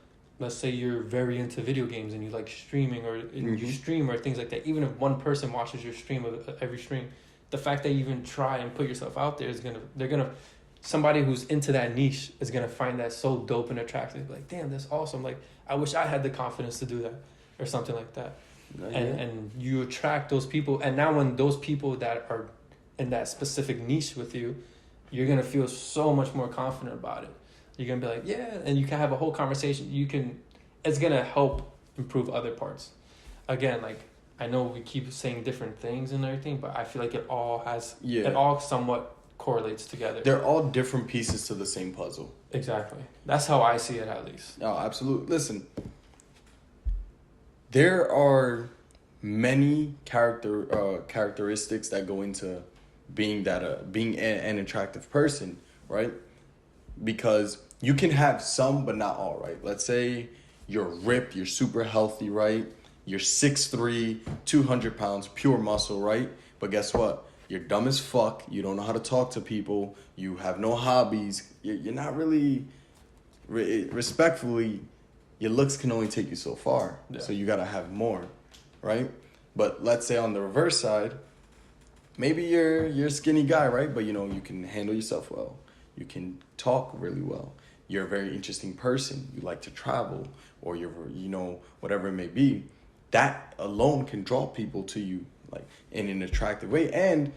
let's say you're very into video games and you like streaming, or you stream or things like that. Even if one person watches your stream of every stream, the fact that you even try and put yourself out there somebody who's into that niche is gonna find that so dope and attractive. Like, damn, that's awesome. Like, I wish I had the confidence to do that, or something like that. And you attract those people. And now when those people that are in that specific niche with you, you're gonna feel so much more confident about it. You're gonna be like, yeah, and you can have a whole conversation. It's gonna help improve other parts. Again, like, I know we keep saying different things and everything, but I feel like it all somewhat correlates together. They're all different pieces to the same puzzle. Exactly. That's how I see it, at least. No, absolutely. Listen, there are many characteristics that go into being an attractive person, right? Because you can have some, but not all, right? Let's say you're ripped, you're super healthy, right? You're 6'3", 200 pounds, pure muscle, right? But guess what? You're dumb as fuck. You don't know how to talk to people. You have no hobbies. You're not really, respectfully, your looks can only take you so far. Yeah. So you got to have more, right? But let's say on the reverse side, maybe you're a skinny guy, right? But, you can handle yourself well. You can talk really well. You're a very interesting person. You like to travel, or you're, whatever it may be. That alone can draw people to you, like, in an attractive way. And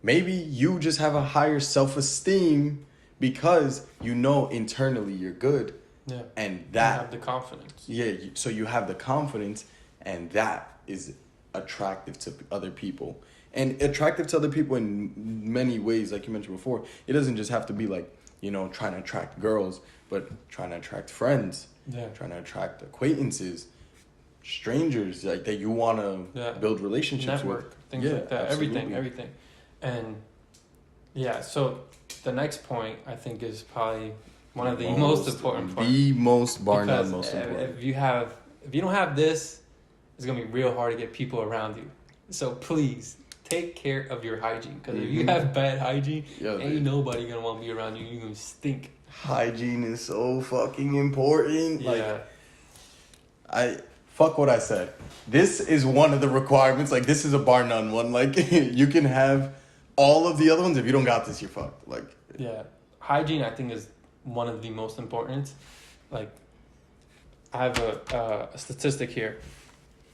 maybe you just have a higher self-esteem because internally you're good. Yeah. And that... You have the confidence. Yeah, so you have the confidence, and that is attractive to other people. And attractive to other people in many ways, like you mentioned before. It doesn't just have to be like, trying to attract girls, but trying to attract friends. Yeah. Trying to attract acquaintances, strangers, like that you want to build relationships Network, with. Things like that. Absolutely. Everything. And so the next point I think is probably one of the most important points. The most, bar none, most important. If you don't have this, it's gonna be real hard to get people around you. So please take care of your hygiene, because if you have bad hygiene, ain't nobody gonna want to be around you. You're gonna stink. Hygiene is so fucking important. Yeah. Fuck what I said. This is one of the requirements. Like, this is a bar none one. Like, you can have all of the other ones. If you don't got this, you're fucked. Like, yeah, hygiene I think is one of the most important. Like, I have a statistic here.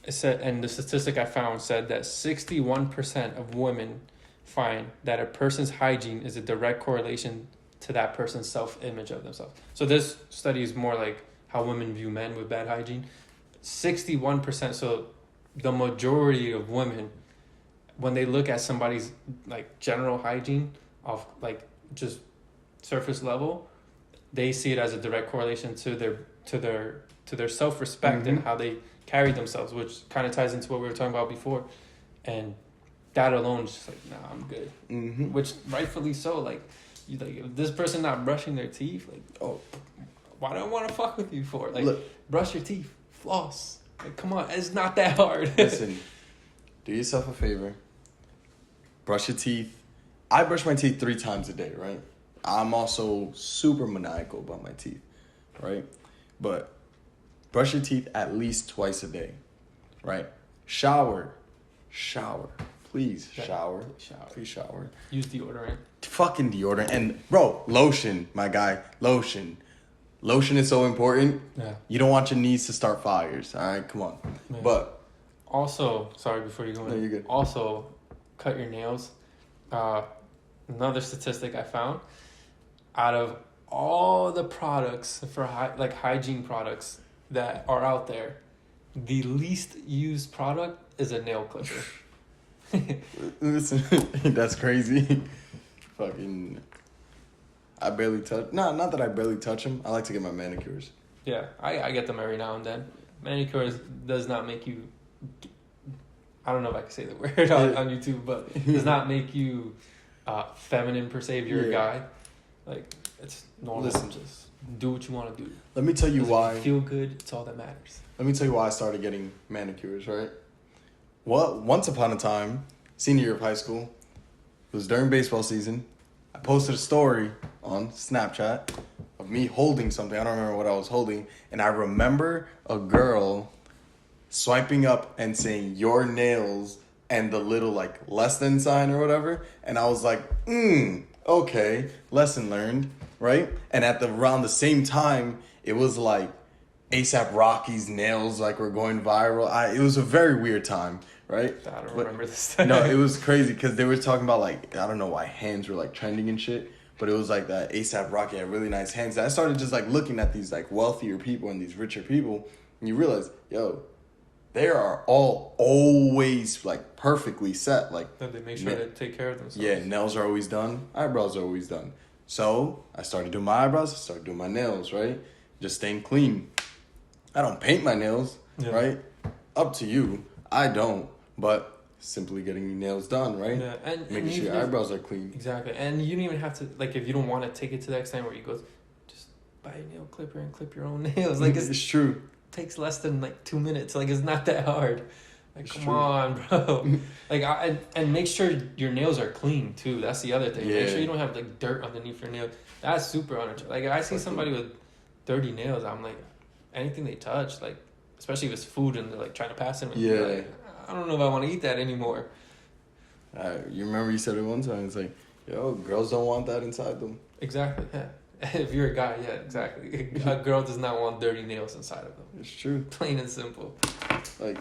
It said, and the statistic I found said that 61% of women find that a person's hygiene is a direct correlation to that person's self-image of themselves. So this study is more like how women view men with bad hygiene. 61%, so the majority of women, when they look at somebody's like general hygiene of like just surface level, they see it as a direct correlation to their self-respect and how they carry themselves, which kind of ties into what we were talking about before. And that alone is just like, nah, I'm good. Which rightfully so. Like, if this person not brushing their teeth, like, why do I want to fuck with you for? Like, brush your teeth, floss. Like, come on, it's not that hard. Listen, do yourself a favor. Brush your teeth. I brush my teeth 3 times a day, right? I'm also super maniacal about my teeth, right? But brush your teeth at least twice a day, right? Shower. Please shower. Please shower. Use deodorant. Fucking deodorant. And, bro, lotion, my guy. Lotion is so important. Yeah. You don't want your knees to start fires, all right? Come on. Yeah. But also, sorry, before you go in. No, you're good. Also, cut your nails. Another statistic I found, out of all the products for hygiene products that are out there, the least used product is a nail clipper. Listen, that's crazy. Fucking, I barely touch. Not that I barely touch them. I like to get my manicures. Yeah, I get them every now and then. Manicures does not make you. I don't know if I can say the word on YouTube, but does not make you feminine per se if you're a guy. Like, it's normal. Listen, just do what you want to do. Let me tell you why. If you feel good, it's all that matters. Let me tell you why I started getting manicures, right? Once upon a time, senior year of high school, it was during baseball season. I posted a story on Snapchat of me holding something. I don't remember what I was holding. And I remember a girl swiping up and saying, "your nails," and the little like less than sign or whatever. And I was like, okay, lesson learned, right? And around the same time, it was like A$AP Rocky's nails like were going viral. It was a very weird time, right? I don't remember this. No, it was crazy because they were talking about like, I don't know why hands were like trending and shit, but it was like that A$AP Rocky had really nice hands. And I started just like looking at these like wealthier people and these richer people, and you realize, yo, they are all always like perfectly set. Like, they make sure to take care of themselves. Yeah, nails are always done. Eyebrows are always done. So I started doing my eyebrows. I started doing my nails, right? Just staying clean. I don't paint my nails, right? Up to you. I don't. But simply getting your nails done, right? Yeah, and making sure your eyebrows are clean. Exactly. And you don't even have to, like, if you don't want to take it to the extent where you go, just buy a nail clipper and clip your own nails. Like, it's true. Takes less than like 2 minutes. Like, it's not that hard. Like, it's come true. on, bro. Like, and make sure your nails are clean too. That's the other thing. Yeah. Make sure you don't have like dirt underneath your nail. That's super unattractive. Like, if I see somebody with dirty nails, I'm like, anything they touch, like, especially if it's food and they're like trying to pass it. Yeah. Like, I don't know if I want to eat that anymore. You remember you said it one time. It's like, yo, girls don't want that inside them. Exactly. Yeah. If you're a guy, yeah, exactly. A girl does not want dirty nails inside of them. It's true. Plain and simple. Like,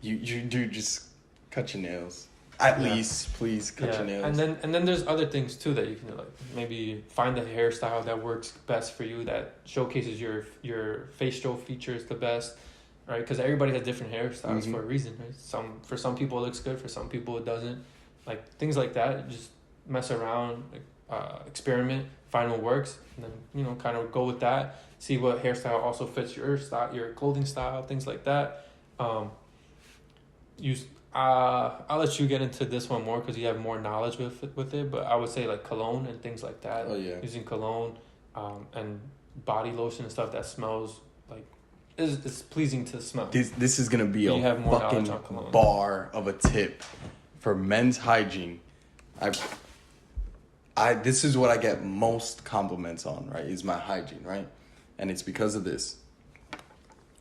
you do just cut your nails. At least, please cut your nails. And then there's other things too that you can like maybe find the hairstyle that works best for you, that showcases your facial features the best, right? Because everybody has different hairstyles for a reason, right? For some people it looks good, for some people it doesn't. Like things like that, just mess around, experiment, find what works, and then kind of go with that. See what hairstyle also fits your style, your clothing style, things like that. I'll let you get into this one more because you have more knowledge with it. But I would say like cologne and things like that. Oh yeah. Using cologne, and body lotion and stuff that smells like is pleasing to smell. This is gonna be a fucking bar of a tip for men's hygiene. This is what I get most compliments on, right? Is my hygiene, right? And it's because of this.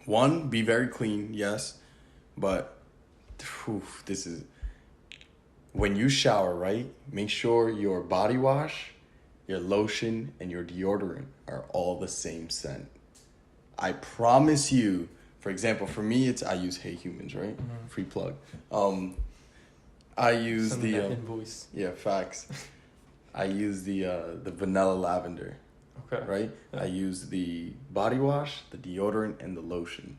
One, be very clean, yes, but this is when you shower, right? Make sure your body wash, your lotion, and your deodorant are all the same scent. I promise you. For example, for me, I use Hey Humans, right? Mm-hmm. Free plug. I use Send the invoice. Yeah, facts. I use the vanilla lavender. Okay. Right? Yeah. I use the body wash, the deodorant, and the lotion.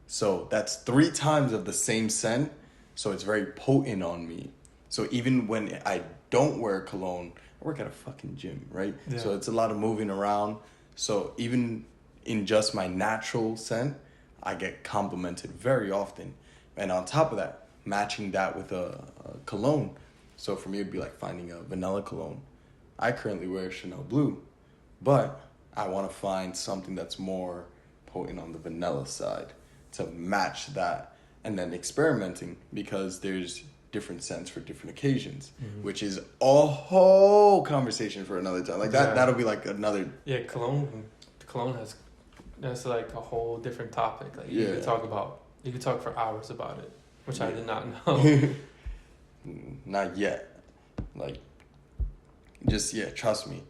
So that's 3 times of the same scent. So it's very potent on me. So even when I don't wear cologne, I work at a fucking gym, right? Yeah. So it's a lot of moving around. So even in just my natural scent, I get complimented very often. And on top of that, matching that with a cologne. So for me, it'd be like finding a vanilla cologne. I currently wear Chanel Blue, but I want to find something that's more potent on the vanilla side to match that, and then experimenting, because there's different scents for different occasions, which is a whole conversation for another time. Like that'll be like another. Yeah, cologne that's like a whole different topic. Like you could talk for hours about it, which I did not know. Not yet. Like, just trust me.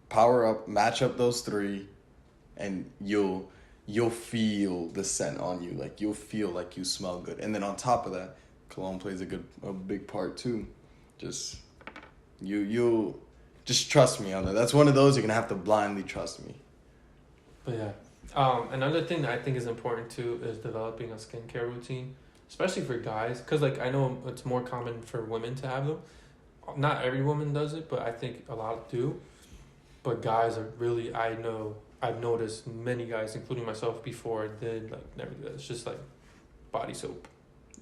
Power up, match up those 3, and you'll feel the scent on you. Like you'll feel like you smell good. And then on top of that, cologne plays a big part too. Just you'll just trust me on that. That's one of those you're gonna have to blindly trust me. But yeah, another thing that I think is important too is developing a skincare routine, especially for guys, because like I know it's more common for women to have them. Not every woman does it, but I think a lot do. But guys are really, I've noticed many guys, including myself before, did like never do that. It's just like body soap.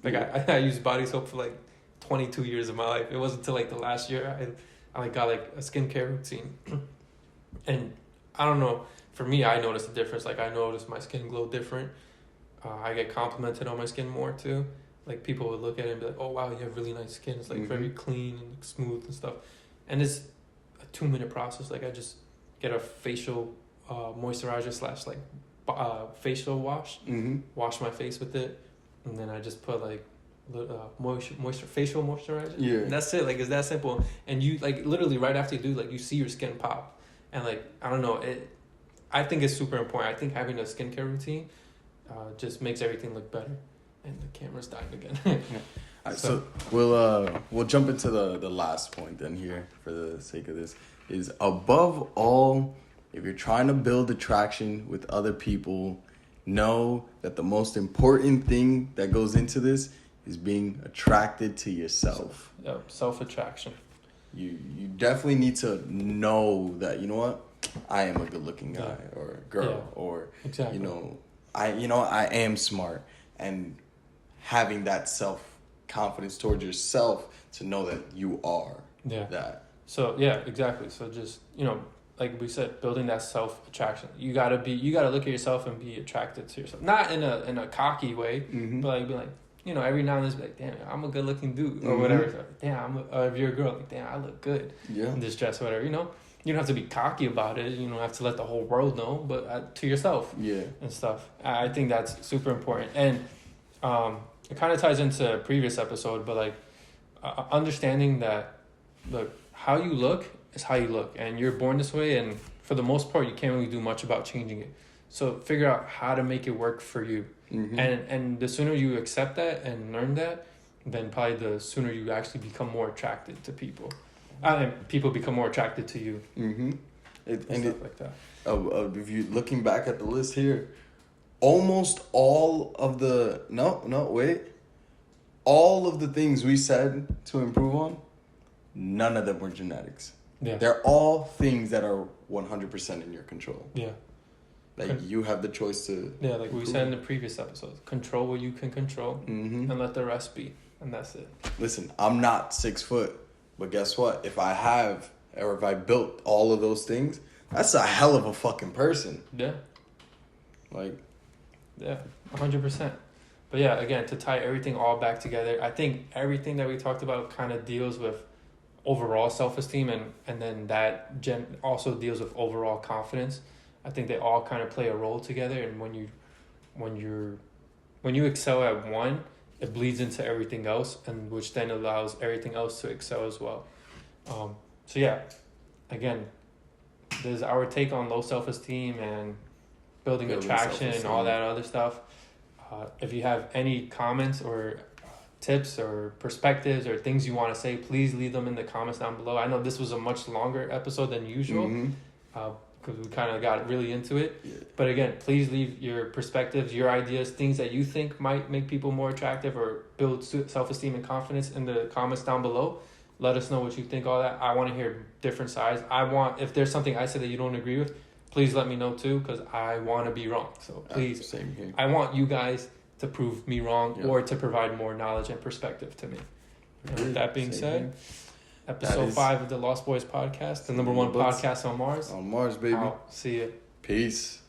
Like I used body soap for like 22 years of my life. It wasn't until like the last year I like got like a skincare routine. And I don't know, for me, I noticed a difference. Like I noticed my skin glow different. I get complimented on my skin more too. Like people would look at it and be like, "Oh wow, you have really nice skin. It's like very clean and smooth and stuff." And it's a 2-minute process. Like I just get a facial moisturizer / facial wash, wash my face with it, and then I just put like facial moisturizer. Yeah, and that's it. Like it's that simple. And you like literally right after you do, like you see your skin pop, and like I don't know, I think it's super important. I think having a skincare routine just makes everything look better. And the camera's dying again. Right, so we'll jump into the last point then here for the sake of this. Is above all, if you're trying to build attraction with other people, know that the most important thing that goes into this is being attracted to yourself. Self-attraction. You definitely need to know that, you know what, I am a good-looking guy or girl, or exactly. I am smart, and having that self-confidence towards yourself to know that you are that. So, yeah, exactly. So just, like we said, building that self-attraction. You gotta look at yourself and be attracted to yourself. Not in a cocky way, but like be like, you know, every now and then, be like, damn, I'm a good-looking dude or whatever. So, damn, if you're a girl, like, damn, I look good in this dress or whatever. You know, you don't have to be cocky about it. You don't have to let the whole world know, but to yourself, and stuff. I think that's super important, and it kind of ties into a previous episode, but like understanding that, look, how you look is how you look, and you're born this way, and for the most part, you can't really do much about changing it. So figure out how to make it work for you. And the sooner you accept that and learn that, then probably the sooner you actually become more attracted to people. And people become more attracted to you. Stuff like that. If you looking back at the list here, almost all of the all of the things we said to improve on, none of them were genetics. Yeah. They're all things that are 100% in your control. Yeah. Like you have the choice to. Yeah, like we said in the previous episodes, control what you can control, and let the rest be, and that's it. Listen, I'm not 6 foot, but guess what? If I built all of those things, that's a hell of a fucking person. Yeah. Like. Yeah, 100%. But yeah, again, to tie everything all back together, I think everything that we talked about kind of deals with overall self-esteem, and then that also deals with overall confidence. I think they all kind of play a role together, and when you excel at one, it bleeds into everything else, and which then allows everything else to excel as well. So yeah, again, there's our take on low self-esteem and building attraction and all that other stuff. If you have any comments or tips or perspectives or things you want to say, please leave them in the comments down below. I know this was a much longer episode than usual, because we kind of got really into it. Yeah. But again, please leave your perspectives, your ideas, things that you think might make people more attractive or build self-esteem and confidence in the comments down below. Let us know what you think, all that. I want to hear different sides. If there's something I said that you don't agree with, please let me know too, because I want to be wrong. So please, same here. I want you guys to prove me wrong or to provide more knowledge and perspective to me. And with that being said, episode 5 of the Lost Boyz Podcast, the number 1 podcast on Mars. On Mars, baby. See ya. Peace.